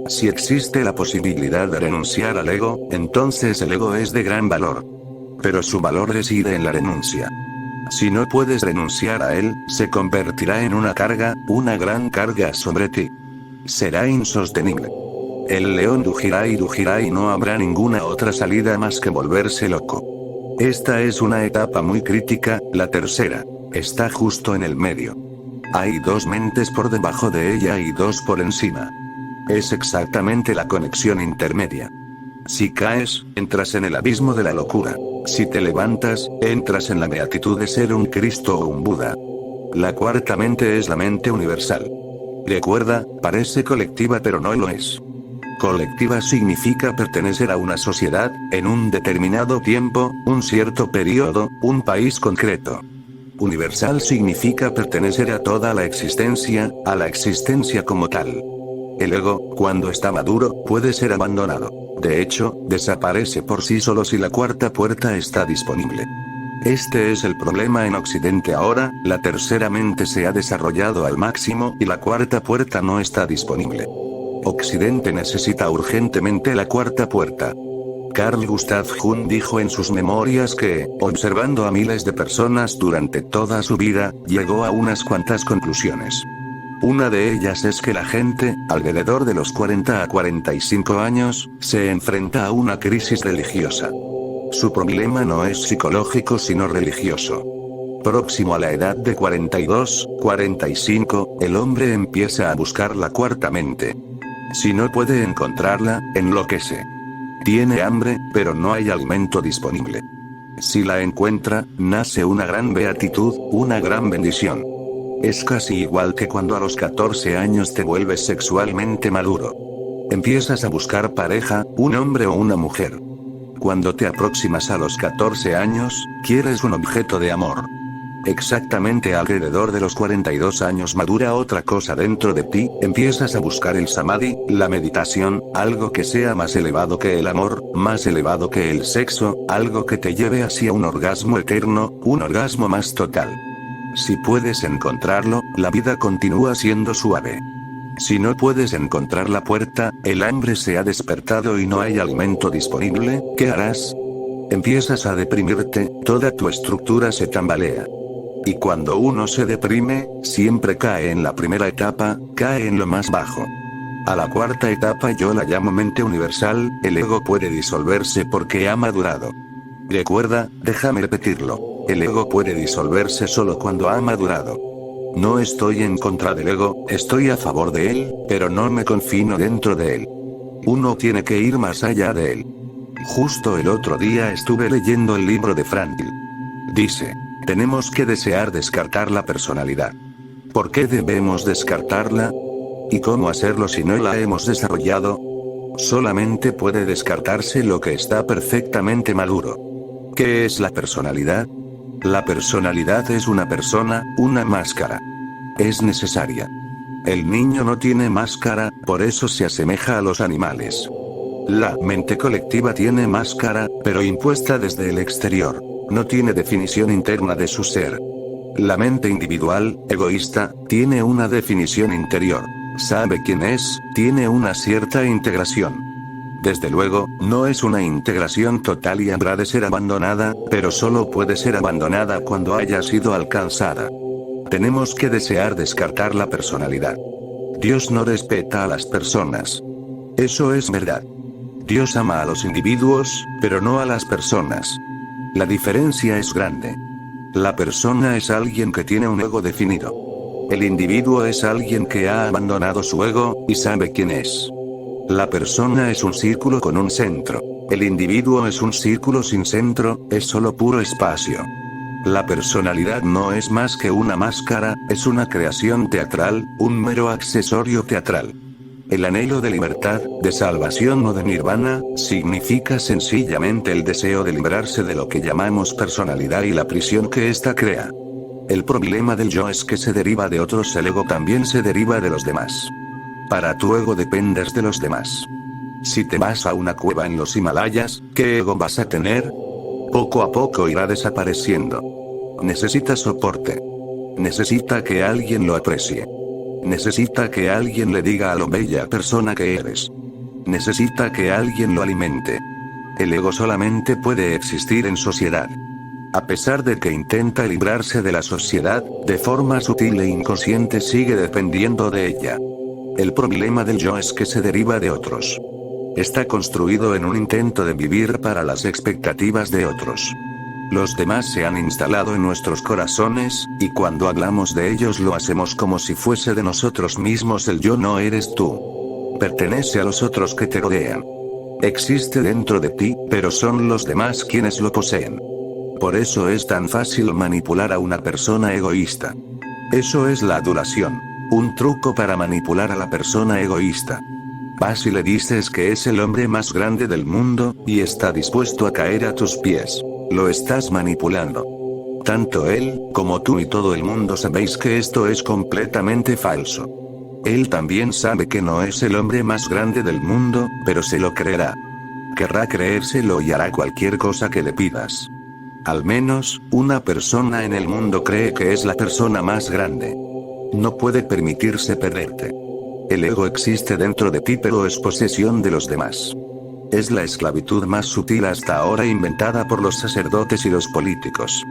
Si existe la posibilidad de renunciar al ego, entonces el ego es de gran valor. Pero su valor reside en la renuncia. Si no puedes renunciar a él, se convertirá en una carga, una gran carga sobre ti. Será insostenible. El león rugirá y no habrá ninguna otra salida más que volverse loco. Esta es una etapa muy crítica, la tercera. Está justo en el medio. Hay dos mentes por debajo de ella y dos por encima. Es exactamente la conexión intermedia. Si caes, entras en el abismo de la locura. Si te levantas, entras en la beatitud de ser un Cristo o un Buda. La cuarta mente es la mente universal. Recuerda, parece colectiva pero no lo es. Colectiva significa pertenecer a una sociedad, en un determinado tiempo, un cierto periodo, un país concreto. Universal significa pertenecer a toda la existencia, a la existencia como tal. El ego, cuando está maduro, puede ser abandonado. De hecho, desaparece por sí solo si la cuarta puerta está disponible. Este es el problema en Occidente ahora, la tercera mente se ha desarrollado al máximo y la cuarta puerta no está disponible. Occidente necesita urgentemente la cuarta puerta. Carl Gustav Jung dijo en sus memorias que, observando a miles de personas durante toda su vida, llegó a unas cuantas conclusiones. Una de ellas es que la gente, alrededor de los 40 a 45 años, se enfrenta a una crisis religiosa. Su problema no es psicológico sino religioso. Próximo a la edad de 42, 45, el hombre empieza a buscar la cuarta mente. Si no puede encontrarla, enloquece. Tiene hambre, pero no hay alimento disponible. Si la encuentra, nace una gran beatitud, una gran bendición. Es casi igual que cuando a los 14 años te vuelves sexualmente maduro. Empiezas a buscar pareja, un hombre o una mujer. Cuando te aproximas a los 14 años, quieres un objeto de amor. Exactamente alrededor de los 42 años madura otra cosa dentro de ti, empiezas a buscar el samadhi, la meditación, algo que sea más elevado que el amor, más elevado que el sexo, algo que te lleve hacia un orgasmo eterno, un orgasmo más total. Si puedes encontrarlo, la vida continúa siendo suave. Si no puedes encontrar la puerta, el hambre se ha despertado y no hay alimento disponible, ¿qué harás? Empiezas a deprimirte, toda tu estructura se tambalea. Y cuando uno se deprime, siempre cae en la primera etapa, cae en lo más bajo. A la cuarta etapa yo la llamo mente universal, el ego puede disolverse porque ha madurado. Recuerda, déjame repetirlo, el ego puede disolverse solo cuando ha madurado. No estoy en contra del ego, estoy a favor de él, pero no me confino dentro de él. Uno tiene que ir más allá de él. Justo el otro día estuve leyendo el libro de Frankl. Dice, tenemos que desear descartar la personalidad. ¿Por qué debemos descartarla? ¿Y cómo hacerlo si no la hemos desarrollado? Solamente puede descartarse lo que está perfectamente maduro. ¿Qué es la personalidad? La personalidad es una persona, una máscara. Es necesaria. El niño no tiene máscara, por eso se asemeja a los animales. La mente colectiva tiene máscara, pero impuesta desde el exterior. No tiene definición interna de su ser. La mente individual, egoísta, tiene una definición interior. Sabe quién es, tiene una cierta integración. Desde luego, no es una integración total y habrá de ser abandonada, pero solo puede ser abandonada cuando haya sido alcanzada. Tenemos que desear descartar la personalidad. Dios no respeta a las personas. Eso es verdad. Dios ama a los individuos, pero no a las personas. La diferencia es grande. La persona es alguien que tiene un ego definido. El individuo es alguien que ha abandonado su ego, y sabe quién es. La persona es un círculo con un centro. El individuo es un círculo sin centro, es solo puro espacio. La personalidad no es más que una máscara, es una creación teatral, un mero accesorio teatral. El anhelo de libertad, de salvación o de nirvana, significa sencillamente el deseo de librarse de lo que llamamos personalidad y la prisión que ésta crea. El problema del yo es que se deriva de otros, el ego también se deriva de los demás. Para tu ego dependes de los demás. Si te vas a una cueva en los Himalayas, ¿qué ego vas a tener? Poco a poco irá desapareciendo. Necesita soporte. Necesita que alguien lo aprecie. Necesita que alguien le diga a lo bella persona que eres. Necesita que alguien lo alimente. El ego solamente puede existir en sociedad. A pesar de que intenta librarse de la sociedad, de forma sutil e inconsciente sigue dependiendo de ella. El problema del yo es que se deriva de otros. Está construido en un intento de vivir para las expectativas de otros. Los demás se han instalado en nuestros corazones, y cuando hablamos de ellos lo hacemos como si fuese de nosotros mismos. El yo no eres tú. Pertenece a los otros que te rodean. Existe dentro de ti, pero son los demás quienes lo poseen. Por eso es tan fácil manipular a una persona egoísta. Eso es la adulación. Un truco para manipular a la persona egoísta. Vas y le dices que es el hombre más grande del mundo, y está dispuesto a caer a tus pies. Lo estás manipulando. tanto él, como tú y todo el mundo sabéis que esto es completamente falso. Él también sabe que no es el hombre más grande del mundo, pero se lo creerá. Querrá creérselo y hará cualquier cosa que le pidas. Al menos, una persona en el mundo cree que es la persona más grande. No puede permitirse perderte. El ego existe dentro de ti pero es posesión de los demás. Es la esclavitud más sutil hasta ahora inventada por los sacerdotes y los políticos.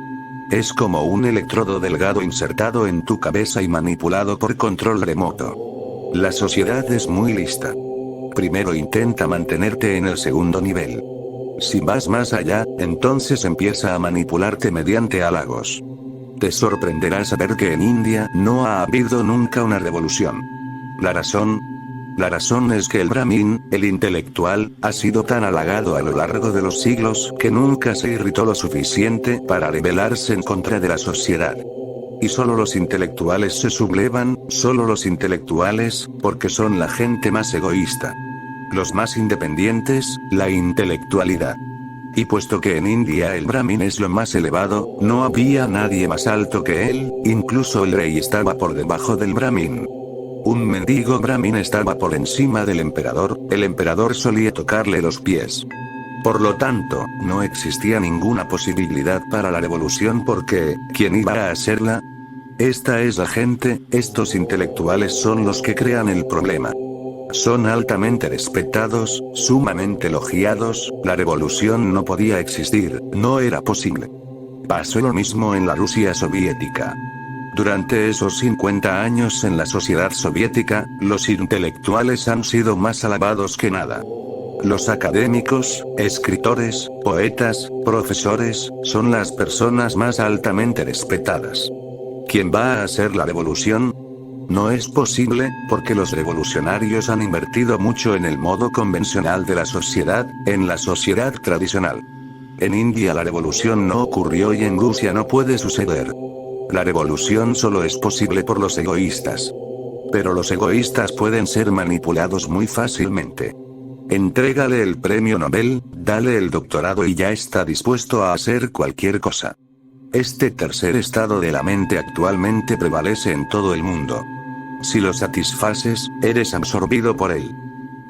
Es como un electrodo delgado insertado en tu cabeza y manipulado por control remoto. La sociedad es muy lista. Primero intenta mantenerte en el segundo nivel. Si vas más allá, entonces empieza a manipularte mediante halagos. Te sorprenderá saber que en India no ha habido nunca una revolución. La razón es que el Brahmin, el intelectual, ha sido tan halagado a lo largo de los siglos que nunca se irritó lo suficiente para rebelarse en contra de la sociedad. Y solo los intelectuales se sublevan, solo los intelectuales, porque son la gente más egoísta. Los más independientes, la intelectualidad. Y puesto que en India el Brahmin es lo más elevado, no había nadie más alto que él, incluso el rey estaba por debajo del Brahmin. Un mendigo Brahmin estaba por encima del emperador, el emperador solía tocarle los pies. Por lo tanto, no existía ninguna posibilidad para la revolución porque, ¿quién iba a hacerla? Esta es la gente, estos intelectuales son los que crean el problema. Son altamente respetados, sumamente elogiados, la revolución no podía existir, no era posible. Pasó lo mismo en la Rusia soviética. Durante esos 50 años en la sociedad soviética, los intelectuales han sido más alabados que nada. Los académicos, escritores, poetas, profesores, son las personas más altamente respetadas. ¿Quién va a hacer la revolución? No es posible, porque los revolucionarios han invertido mucho en el modo convencional de la sociedad, en la sociedad tradicional. En India la revolución no ocurrió y en Rusia no puede suceder. La revolución solo es posible por los egoístas. Pero los egoístas pueden ser manipulados muy fácilmente. Entrégale el premio Nobel, dale el doctorado y ya está dispuesto a hacer cualquier cosa. Este tercer estado de la mente actualmente prevalece en todo el mundo. Si lo satisfaces, eres absorbido por él.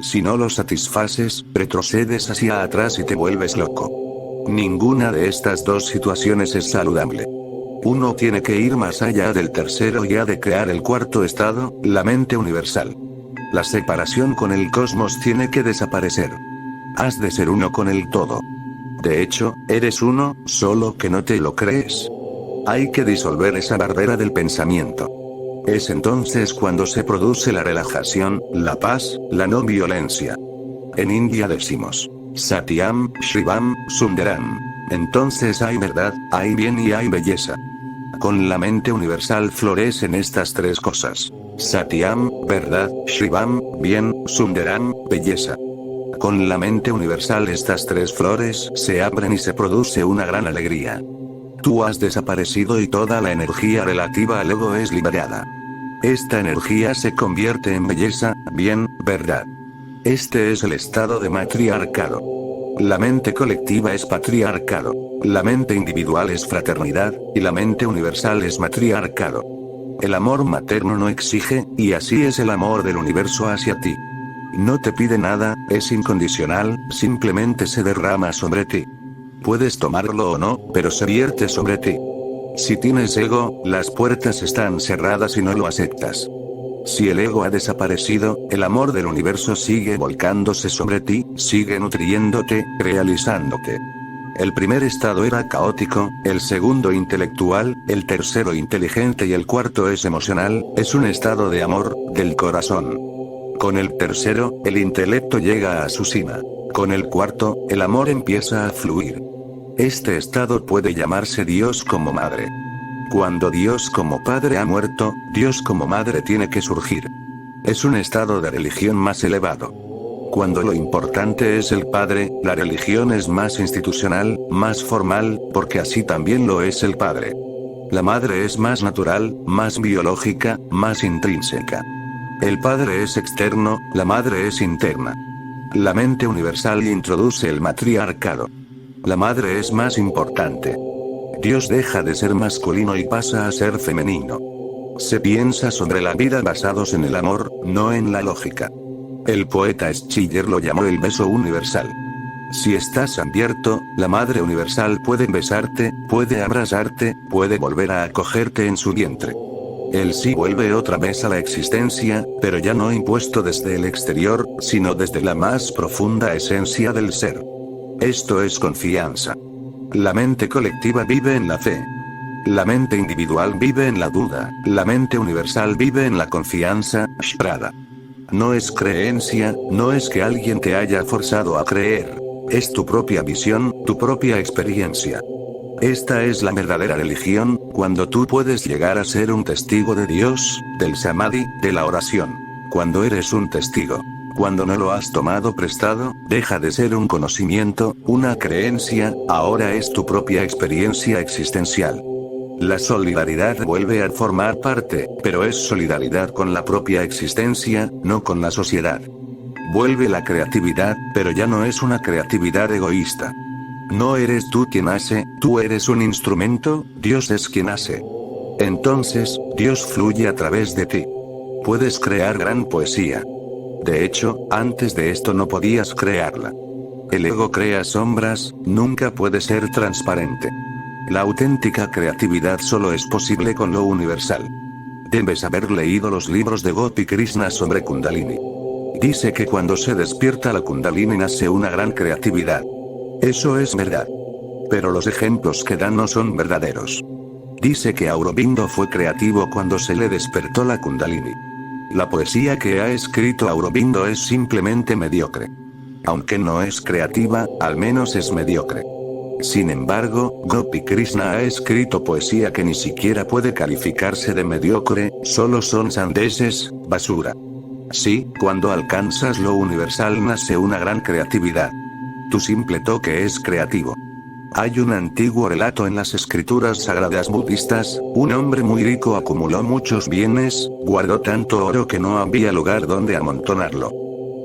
Si no lo satisfaces, retrocedes hacia atrás y te vuelves loco. Ninguna de estas dos situaciones es saludable. Uno tiene que ir más allá del tercero y ha de crear el cuarto estado, la mente universal. La separación con el cosmos tiene que desaparecer. Has de ser uno con el todo. De hecho, eres uno, solo que no te lo crees. Hay que disolver esa barrera del pensamiento. Es entonces cuando se produce la relajación, la paz, la no violencia. En India decimos, Satyam, Shivam, Sundaram. Entonces hay verdad, hay bien y hay belleza. Con la mente universal florecen estas tres cosas. Satyam, verdad, Shivam, bien, Sundaram, belleza. Con la mente universal estas tres flores se abren y se produce una gran alegría. Tú has desaparecido y toda la energía relativa al ego es liberada. Esta energía se convierte en belleza, bien, verdad. Este es el estado de matriarcado. La mente colectiva es patriarcado. La mente individual es fraternidad, y la mente universal es matriarcado. El amor materno no exige, y así es el amor del universo hacia ti. No te pide nada, es incondicional, simplemente se derrama sobre ti. Puedes tomarlo o no, pero se vierte sobre ti. Si tienes ego, las puertas están cerradas y no lo aceptas. Si el ego ha desaparecido, el amor del universo sigue volcándose sobre ti, sigue nutriéndote, realizándote. El primer estado era caótico, el segundo intelectual, el tercero inteligente y el cuarto es emocional, es un estado de amor, del corazón. Con el tercero, el intelecto llega a su cima. Con el cuarto, el amor empieza a fluir. Este estado puede llamarse Dios como madre. Cuando Dios como padre ha muerto, Dios como madre tiene que surgir. Es un estado de religión más elevado. Cuando lo importante es el padre, la religión es más institucional, más formal, porque así también lo es el padre. La madre es más natural, más biológica, más intrínseca. El padre es externo, la madre es interna. La mente universal introduce el matriarcado. La madre es más importante. Dios deja de ser masculino y pasa a ser femenino. Se piensa sobre la vida basados en el amor, no en la lógica. El poeta Schiller lo llamó el beso universal. Si estás abierto, la Madre Universal puede besarte, puede abrazarte, puede volver a acogerte en su vientre. El sí vuelve otra vez a la existencia, pero ya no impuesto desde el exterior, sino desde la más profunda esencia del ser. Esto es confianza. La mente colectiva vive en la fe. La mente individual vive en la duda, la mente universal vive en la confianza, Shraddha. No es creencia, no es que alguien te haya forzado a creer. Es tu propia visión, tu propia experiencia. Esta es la verdadera religión, cuando tú puedes llegar a ser un testigo de Dios, del samadhi, de la oración. Cuando eres un testigo. Cuando no lo has tomado prestado, deja de ser un conocimiento, una creencia, ahora es tu propia experiencia existencial. La solidaridad vuelve a formar parte, pero es solidaridad con la propia existencia, no con la sociedad. Vuelve la creatividad, pero ya no es una creatividad egoísta. No eres tú quien hace, tú eres un instrumento, Dios es quien hace. Entonces, Dios fluye a través de ti. Puedes crear gran poesía. De hecho, antes de esto no podías crearla. El ego crea sombras, nunca puede ser transparente. La auténtica creatividad solo es posible con lo universal. Debes haber leído los libros de Gopi Krishna sobre Kundalini. Dice que cuando se despierta la Kundalini nace una gran creatividad. Eso es verdad. Pero los ejemplos que dan no son verdaderos. Dice que Aurobindo fue creativo cuando se le despertó la Kundalini. La poesía que ha escrito Aurobindo es simplemente mediocre. Aunque no es creativa, al menos es mediocre. Sin embargo, Gopi Krishna ha escrito poesía que ni siquiera puede calificarse de mediocre, solo son sandeces, basura. Sí, cuando alcanzas lo universal nace una gran creatividad. Tu simple toque es creativo. Hay un antiguo relato en las escrituras sagradas budistas, un hombre muy rico acumuló muchos bienes, guardó tanto oro que no había lugar donde amontonarlo.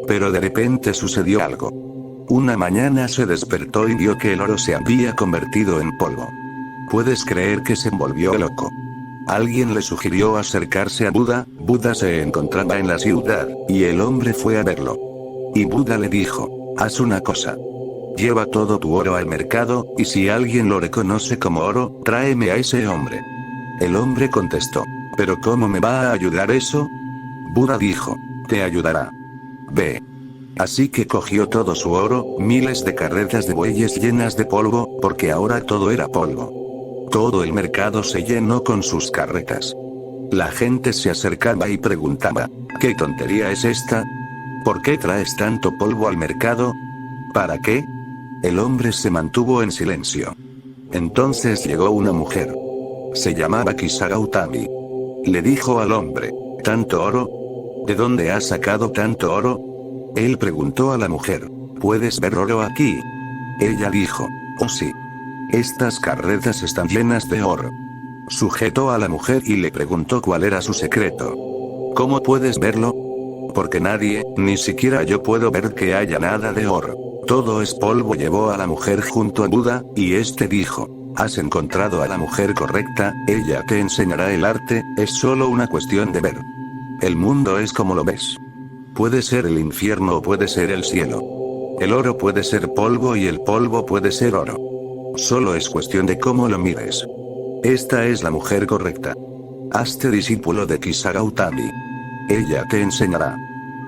Pero de repente sucedió algo. Una mañana se despertó y vio que el oro se había convertido en polvo. ¿Puedes creer que se volvió loco? Alguien le sugirió acercarse a Buda, Buda se encontraba en la ciudad, y el hombre fue a verlo. Y Buda le dijo, haz una cosa. Lleva todo tu oro al mercado, y si alguien lo reconoce como oro, tráeme a ese hombre. El hombre contestó, ¿pero cómo me va a ayudar eso? Buda dijo, te ayudará. Ve. Así que cogió todo su oro, miles de carretas de bueyes llenas de polvo, porque ahora todo era polvo. Todo el mercado se llenó con sus carretas. La gente se acercaba y preguntaba, ¿qué tontería es esta? ¿Por qué traes tanto polvo al mercado? ¿Para qué? El hombre se mantuvo en silencio. Entonces llegó una mujer. Se llamaba Kisa Gautami. Le dijo al hombre, ¿tanto oro? ¿De dónde has sacado tanto oro? Él preguntó a la mujer, ¿puedes ver oro aquí? Ella dijo, oh sí. Estas carretas están llenas de oro. Sujetó a la mujer y le preguntó cuál era su secreto. ¿Cómo puedes verlo? Porque nadie, ni siquiera yo puedo ver que haya nada de oro. Todo es polvo. Llevó a la mujer junto a Buda, y este dijo, has encontrado a la mujer correcta, ella te enseñará el arte, es solo una cuestión de ver. El mundo es como lo ves. Puede ser el infierno o puede ser el cielo. El oro puede ser polvo y el polvo puede ser oro. Solo es cuestión de cómo lo mires. Esta es la mujer correcta. Hazte discípulo de Kisa Gautami. Ella te enseñará.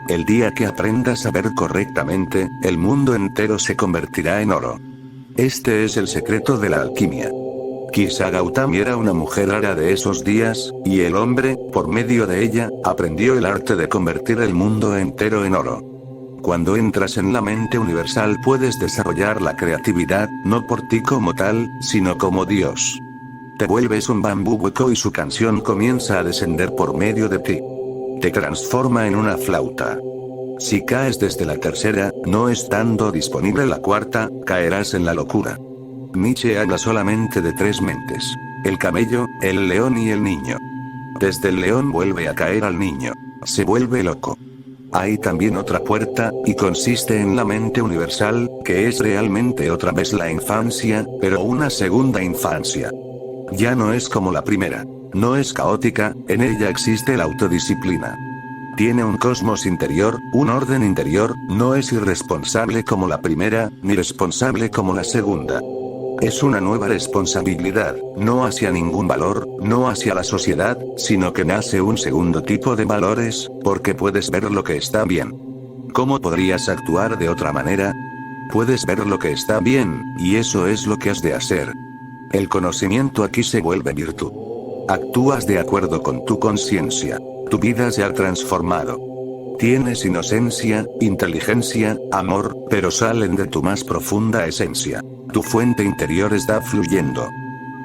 El día que aprendas a ver correctamente, el mundo entero se convertirá en oro. Este es el secreto de la alquimia. Kisa Gautami era una mujer rara de esos días, y el hombre, por medio de ella, aprendió el arte de convertir el mundo entero en oro. Cuando entras en la mente universal puedes desarrollar la creatividad, no por ti como tal, sino como Dios. Te vuelves un bambú hueco y su canción comienza a descender por medio de ti. Te transforma en una flauta. Si caes desde la tercera, no estando disponible la cuarta, caerás en la locura. Nietzsche habla solamente de tres mentes: el camello, el león y el niño. Desde el león vuelve a caer al niño. Se vuelve loco. Hay también otra puerta, y consiste en la mente universal, que es realmente otra vez la infancia, pero una segunda infancia. Ya no es como la primera. No es caótica, en ella existe la autodisciplina. Tiene un cosmos interior, un orden interior, no es irresponsable como la primera, ni responsable como la segunda. Es una nueva responsabilidad, no hacia ningún valor, no hacia la sociedad, sino que nace un segundo tipo de valores, porque puedes ver lo que está bien. ¿Cómo podrías actuar de otra manera? Puedes ver lo que está bien, y eso es lo que has de hacer. El conocimiento aquí se vuelve virtud. Actúas de acuerdo con tu conciencia. Tu vida se ha transformado. Tienes inocencia, inteligencia, amor, pero salen de tu más profunda esencia. Tu fuente interior está fluyendo.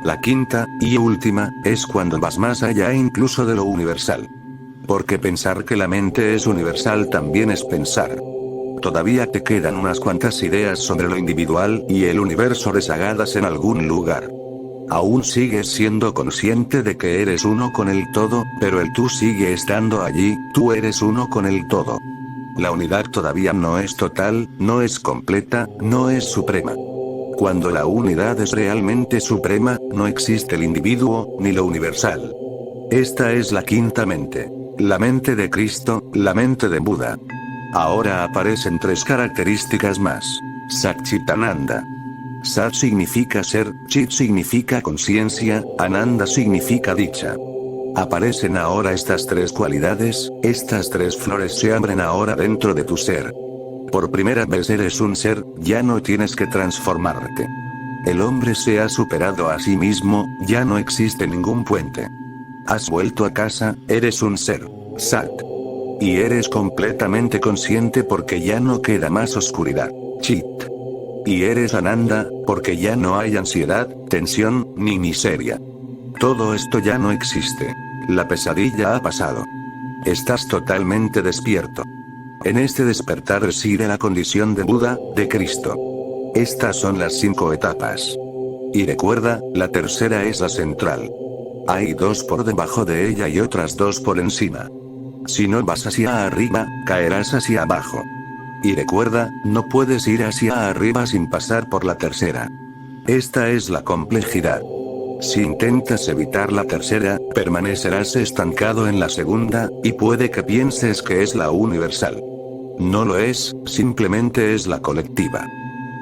La quinta, y última, es cuando vas más allá incluso de lo universal. Porque pensar que la mente es universal también es pensar. Todavía te quedan unas cuantas ideas sobre lo individual y el universo rezagadas en algún lugar. Aún sigues siendo consciente de que eres uno con el todo, pero el tú sigue estando allí, tú eres uno con el todo. La unidad todavía no es total, no es completa, no es suprema. Cuando la unidad es realmente suprema, no existe el individuo, ni lo universal. Esta es la quinta mente. La mente de Cristo, la mente de Buda. Ahora aparecen tres características más. Satchitananda. Sat significa ser, Chit significa conciencia, Ananda significa dicha. Aparecen ahora estas tres cualidades, estas tres flores se abren ahora dentro de tu ser. Por primera vez eres un ser, ya no tienes que transformarte. El hombre se ha superado a sí mismo, ya no existe ningún puente. Has vuelto a casa, eres un ser, Sat. Y eres completamente consciente porque ya no queda más oscuridad, Chit. Y eres Ananda, porque ya no hay ansiedad, tensión, ni miseria. Todo esto ya no existe. La pesadilla ha pasado. Estás totalmente despierto. En este despertar reside la condición de Buda, de Cristo. Estas son las 5 etapas. Y recuerda, la tercera es la central. Hay 2 por debajo de ella y otras 2 por encima. Si no vas hacia arriba, caerás hacia abajo. Y recuerda, no puedes ir hacia arriba sin pasar por la tercera. Esta es la complejidad. Si intentas evitar la tercera, permanecerás estancado en la segunda, y puede que pienses que es la universal. No lo es, simplemente es la colectiva.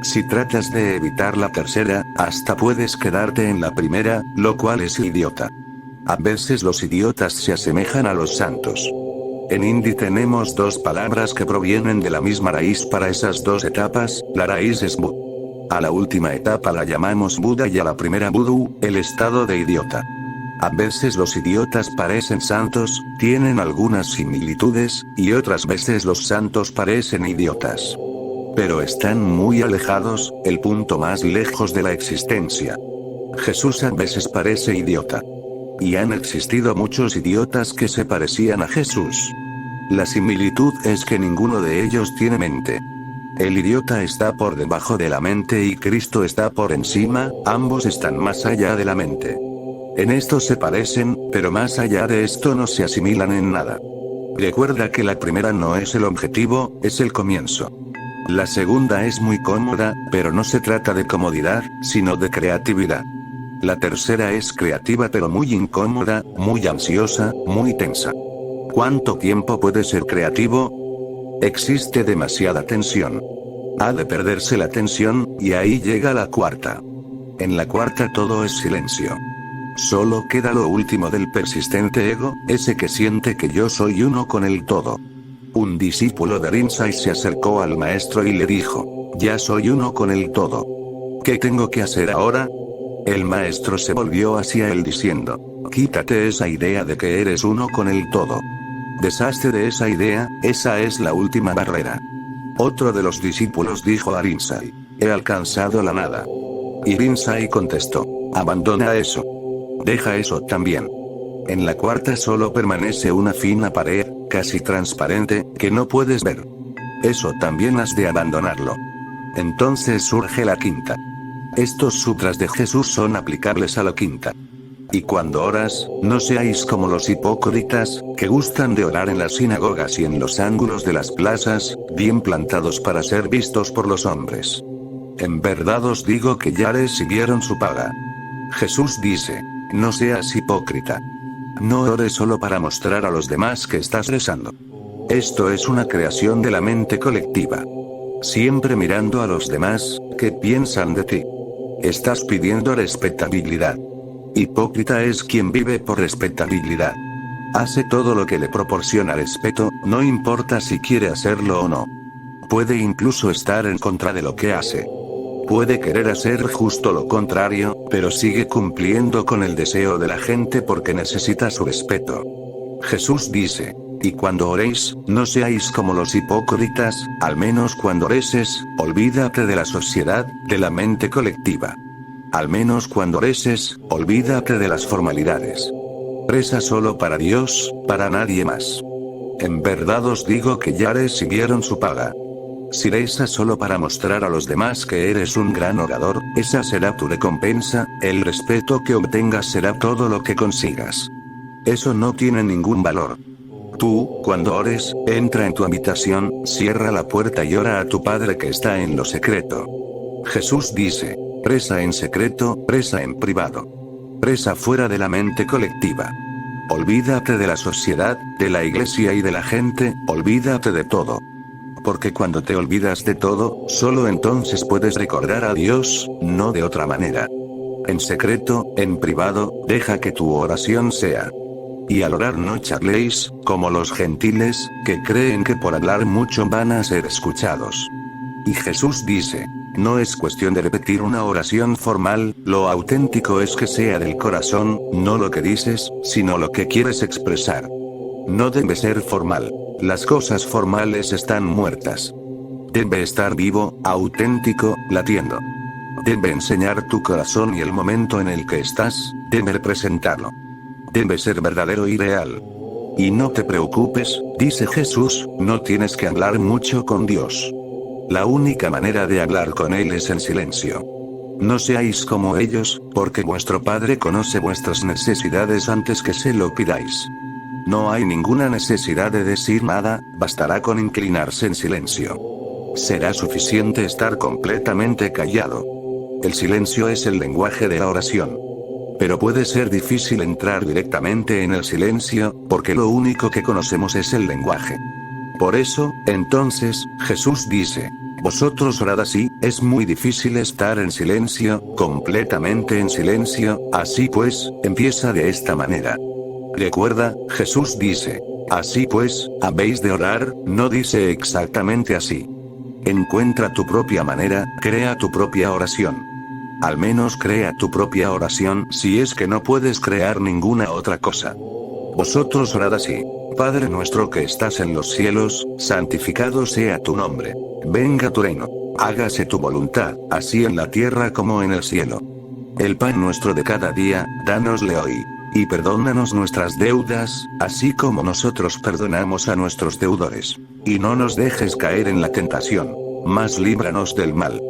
Si tratas de evitar la tercera, hasta puedes quedarte en la primera, lo cual es idiota. A veces los idiotas se asemejan a los santos. En hindi tenemos 2 palabras que provienen de la misma raíz para esas 2 etapas, la raíz es bu. A la última etapa la llamamos Buda y a la primera Budu, el estado de idiota. A veces los idiotas parecen santos, tienen algunas similitudes, y otras veces los santos parecen idiotas. Pero están muy alejados, el punto más lejos de la existencia. Jesús a veces parece idiota. Y han existido muchos idiotas que se parecían a Jesús. La similitud es que ninguno de ellos tiene mente. El idiota está por debajo de la mente y Cristo está por encima, ambos están más allá de la mente. En esto se parecen, pero más allá de esto no se asimilan en nada. Recuerda que la primera no es el objetivo, es el comienzo. La segunda es muy cómoda, pero no se trata de comodidad, sino de creatividad. La tercera es creativa pero muy incómoda, muy ansiosa, muy tensa. ¿Cuánto tiempo puede ser creativo? Existe demasiada tensión. Ha de perderse la tensión, y ahí llega la cuarta. En la cuarta todo es silencio. Solo queda lo último del persistente ego, ese que siente que yo soy uno con el todo. Un discípulo de Rinzai se acercó al maestro y le dijo, ya soy uno con el todo. ¿Qué tengo que hacer ahora? El maestro se volvió hacia él diciendo, quítate esa idea de que eres uno con el todo. Deshazte de esa idea, esa es la última barrera. Otro de los discípulos dijo a Rinzai, he alcanzado la nada. Y Rinzai contestó, abandona eso. Deja eso también. En la cuarta solo permanece una fina pared, casi transparente, que no puedes ver. Eso también has de abandonarlo. Entonces surge la quinta. Estos sutras de Jesús son aplicables a la quinta. Y cuando oras, no seáis como los hipócritas, que gustan de orar en las sinagogas y en los ángulos de las plazas, bien plantados para ser vistos por los hombres. En verdad os digo que ya recibieron su paga. Jesús dice, no seas hipócrita. No ores solo para mostrar a los demás que estás rezando. Esto es una creación de la mente colectiva. Siempre mirando a los demás, ¿qué piensan de ti? Estás pidiendo respetabilidad. Hipócrita es quien vive por respetabilidad. Hace todo lo que le proporciona respeto, no importa si quiere hacerlo o no. Puede incluso estar en contra de lo que hace. Puede querer hacer justo lo contrario, pero sigue cumpliendo con el deseo de la gente porque necesita su respeto. Jesús dice, y cuando oréis, no seáis como los hipócritas, al menos cuando reces, olvídate de la sociedad, de la mente colectiva. Al menos cuando reces, olvídate de las formalidades. Reza solo para Dios, para nadie más. En verdad os digo que ya recibieron su paga. Si rezas solo para mostrar a los demás que eres un gran orador, esa será tu recompensa, el respeto que obtengas será todo lo que consigas. Eso no tiene ningún valor. Tú, cuando ores, entra en tu habitación, cierra la puerta y ora a tu Padre que está en lo secreto. Jesús dice, reza en secreto, reza en privado. Reza fuera de la mente colectiva. Olvídate de la sociedad, de la iglesia y de la gente, olvídate de todo. Porque cuando te olvidas de todo, solo entonces puedes recordar a Dios, no de otra manera. En secreto, en privado, deja que tu oración sea. Y al orar no charléis, como los gentiles, que creen que por hablar mucho van a ser escuchados. Y Jesús dice, no es cuestión de repetir una oración formal, lo auténtico es que sea del corazón, no lo que dices, sino lo que quieres expresar. No debe ser formal. Las cosas formales están muertas. Debe estar vivo, auténtico, latiendo. Debe enseñar tu corazón y el momento en el que estás, debe representarlo. Debe ser verdadero y real. Y no te preocupes, dice Jesús, no tienes que hablar mucho con Dios. La única manera de hablar con Él es en silencio. No seáis como ellos, porque vuestro Padre conoce vuestras necesidades antes que se lo pidáis. No hay ninguna necesidad de decir nada, bastará con inclinarse en silencio. Será suficiente estar completamente callado. El silencio es el lenguaje de la oración. Pero puede ser difícil entrar directamente en el silencio, porque lo único que conocemos es el lenguaje. Por eso, entonces, Jesús dice, vosotros orad así, es muy difícil estar en silencio, completamente en silencio, así pues, empieza de esta manera. Recuerda, Jesús dice, así pues, habéis de orar, no dice exactamente así. Encuentra tu propia manera, crea tu propia oración. Al menos crea tu propia oración si es que no puedes crear ninguna otra cosa. Vosotros orad así. Padre nuestro que estás en los cielos, santificado sea tu nombre. Venga tu reino. Hágase tu voluntad, así en la tierra como en el cielo. El pan nuestro de cada día, dánosle hoy. Y perdónanos nuestras deudas, así como nosotros perdonamos a nuestros deudores. Y no nos dejes caer en la tentación, mas líbranos del mal.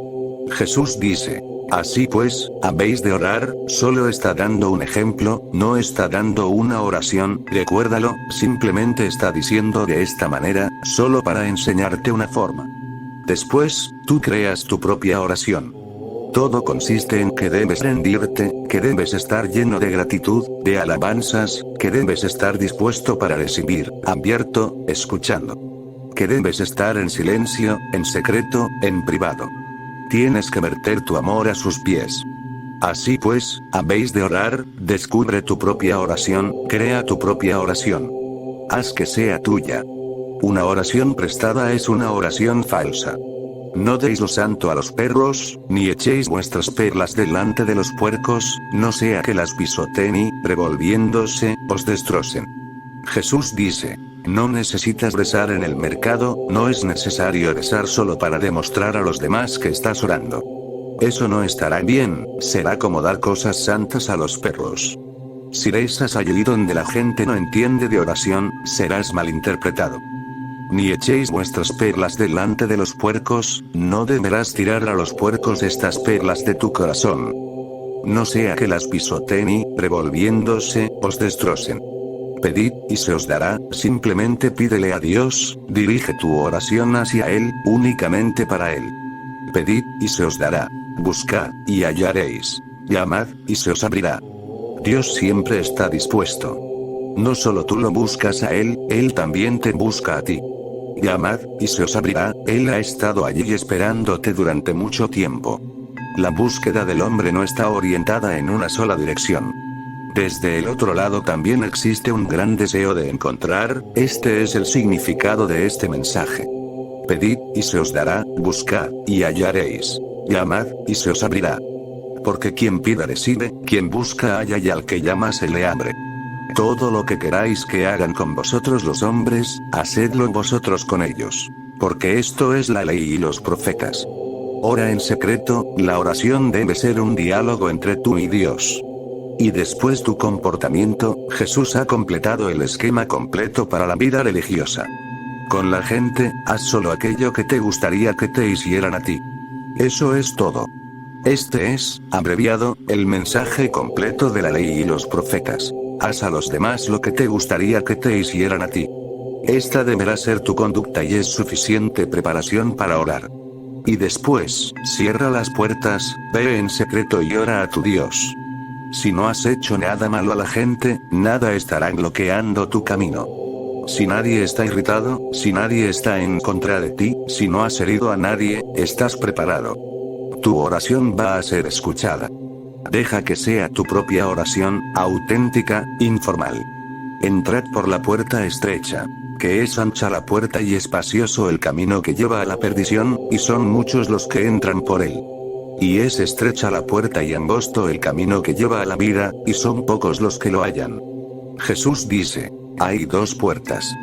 Jesús dice, así pues, habéis de orar, solo está dando un ejemplo, no está dando una oración, recuérdalo, simplemente está diciendo de esta manera, solo para enseñarte una forma. Después, tú creas tu propia oración. Todo consiste en que debes rendirte, que debes estar lleno de gratitud, de alabanzas, que debes estar dispuesto para recibir, abierto, escuchando. Que debes estar en silencio, en secreto, en privado. Tienes que verter tu amor a sus pies. Así pues, habéis de orar, descubre tu propia oración, crea tu propia oración. Haz que sea tuya. Una oración prestada es una oración falsa. No deis lo santo a los perros, ni echéis vuestras perlas delante de los puercos, no sea que las pisoteen y, revolviéndose, os destrocen. Jesús dice, no necesitas rezar en el mercado, no es necesario rezar solo para demostrar a los demás que estás orando. Eso no estará bien, será como dar cosas santas a los perros. Si rezas allí donde la gente no entiende de oración, serás malinterpretado. Ni echéis vuestras perlas delante de los puercos, no deberás tirar a los puercos estas perlas de tu corazón. no sea que las pisoteen y, revolviéndose, os destrocen. Pedid, y se os dará, simplemente pídele a Dios, dirige tu oración hacia Él, únicamente para Él. Pedid, y se os dará. Buscad, y hallaréis. Llamad, y se os abrirá. Dios siempre está dispuesto. No solo tú lo buscas a Él también te busca a ti. Llamad, y se os abrirá, Él ha estado allí esperándote durante mucho tiempo. La búsqueda del hombre no está orientada en una sola dirección. Desde el otro lado también existe un gran deseo de encontrar, este es el significado de este mensaje. Pedid, y se os dará, buscad, y hallaréis. Llamad, y se os abrirá. Porque quien pide recibe, quien busca halla y al que llama se le abre. Todo lo que queráis que hagan con vosotros los hombres, hacedlo vosotros con ellos. Porque esto es la ley y los profetas. Ora en secreto, la oración debe ser un diálogo entre tú y Dios. Y después tu comportamiento, Jesús ha completado el esquema completo para la vida religiosa. Con la gente, haz solo aquello que te gustaría que te hicieran a ti. Eso es todo. Este es, abreviado, el mensaje completo de la ley y los profetas. Haz a los demás lo que te gustaría que te hicieran a ti. Esta deberá ser tu conducta y es suficiente preparación para orar. Y después, cierra las puertas, ve en secreto y ora a tu Dios. Si no has hecho nada malo a la gente, nada estará bloqueando tu camino. Si nadie está irritado, si nadie está en contra de ti, si no has herido a nadie, estás preparado. Tu oración va a ser escuchada. Deja que sea tu propia oración, auténtica, informal. Entrad por la puerta estrecha, que es ancha la puerta y espacioso el camino que lleva a la perdición, y son muchos los que entran por él. Y es estrecha la puerta y angosto el camino que lleva a la vida, y son pocos los que lo hallan. Jesús dice, hay dos puertas.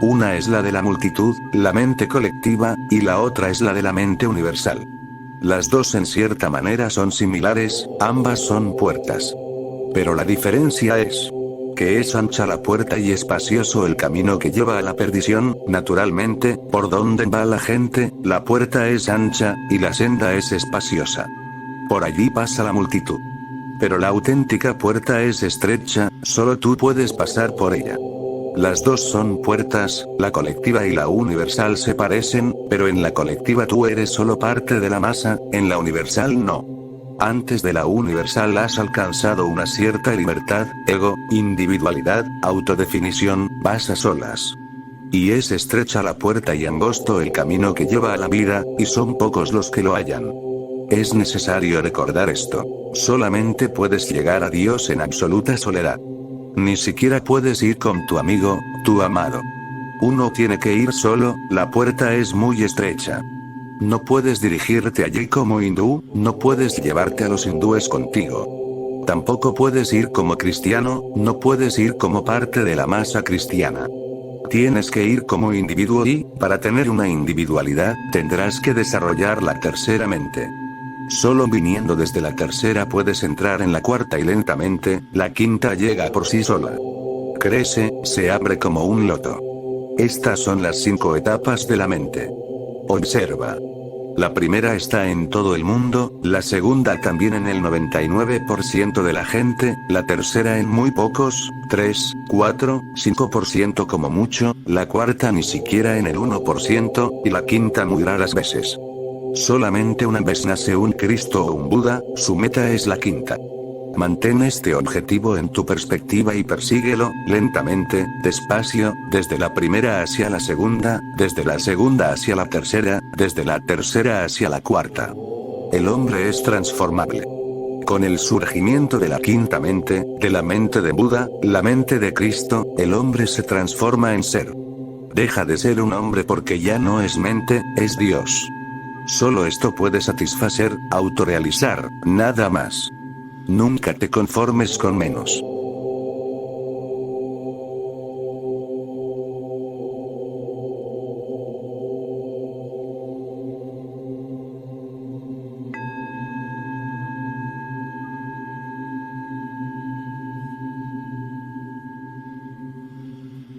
Una es la de la multitud, la mente colectiva, y la otra es la de la mente universal. Las dos en cierta manera son similares, ambas son puertas. Pero la diferencia es que es ancha la puerta y espacioso el camino que lleva a la perdición, naturalmente, por donde va la gente, la puerta es ancha, y la senda es espaciosa. Por allí pasa la multitud. Pero la auténtica puerta es estrecha, solo tú puedes pasar por ella. Las dos son puertas, la colectiva y la universal se parecen, pero en la colectiva tú eres solo parte de la masa, en la universal no. Antes de la universal has alcanzado una cierta libertad, ego, individualidad, autodefinición, vas a solas. Y es estrecha la puerta y angosto el camino que lleva a la vida, y son pocos los que lo hallan. Es necesario recordar esto. Solamente puedes llegar a Dios en absoluta soledad. Ni siquiera puedes ir con tu amigo, tu amado. Uno tiene que ir solo, la puerta es muy estrecha. No puedes dirigirte allí como hindú, no puedes llevarte a los hindúes contigo. Tampoco puedes ir como cristiano, no puedes ir como parte de la masa cristiana. Tienes que ir como individuo y, para tener una individualidad, tendrás que desarrollar la tercera mente. Solo viniendo desde la tercera puedes entrar en la cuarta y lentamente, la quinta llega por sí sola. Crece, se abre como un loto. Estas son las 5 etapas de la mente. Observa. La primera está en todo el mundo, la segunda también en el 99% de la gente, la tercera en muy pocos, 3, 4, 5% como mucho, la cuarta ni siquiera en el 1%, y la quinta muy raras veces. Solamente una vez nace un Cristo o un Buda, su meta es la quinta. Mantén este objetivo en tu perspectiva y persíguelo, lentamente, despacio, desde la primera hacia la segunda, desde la segunda hacia la tercera, desde la tercera hacia la cuarta. El hombre es transformable. Con el surgimiento de la quinta mente, de la mente de Buda, la mente de Cristo, el hombre se transforma en ser. Deja de ser un hombre porque ya no es mente, es Dios. Solo esto puede satisfacer, autorrealizar, nada más. Nunca te conformes con menos.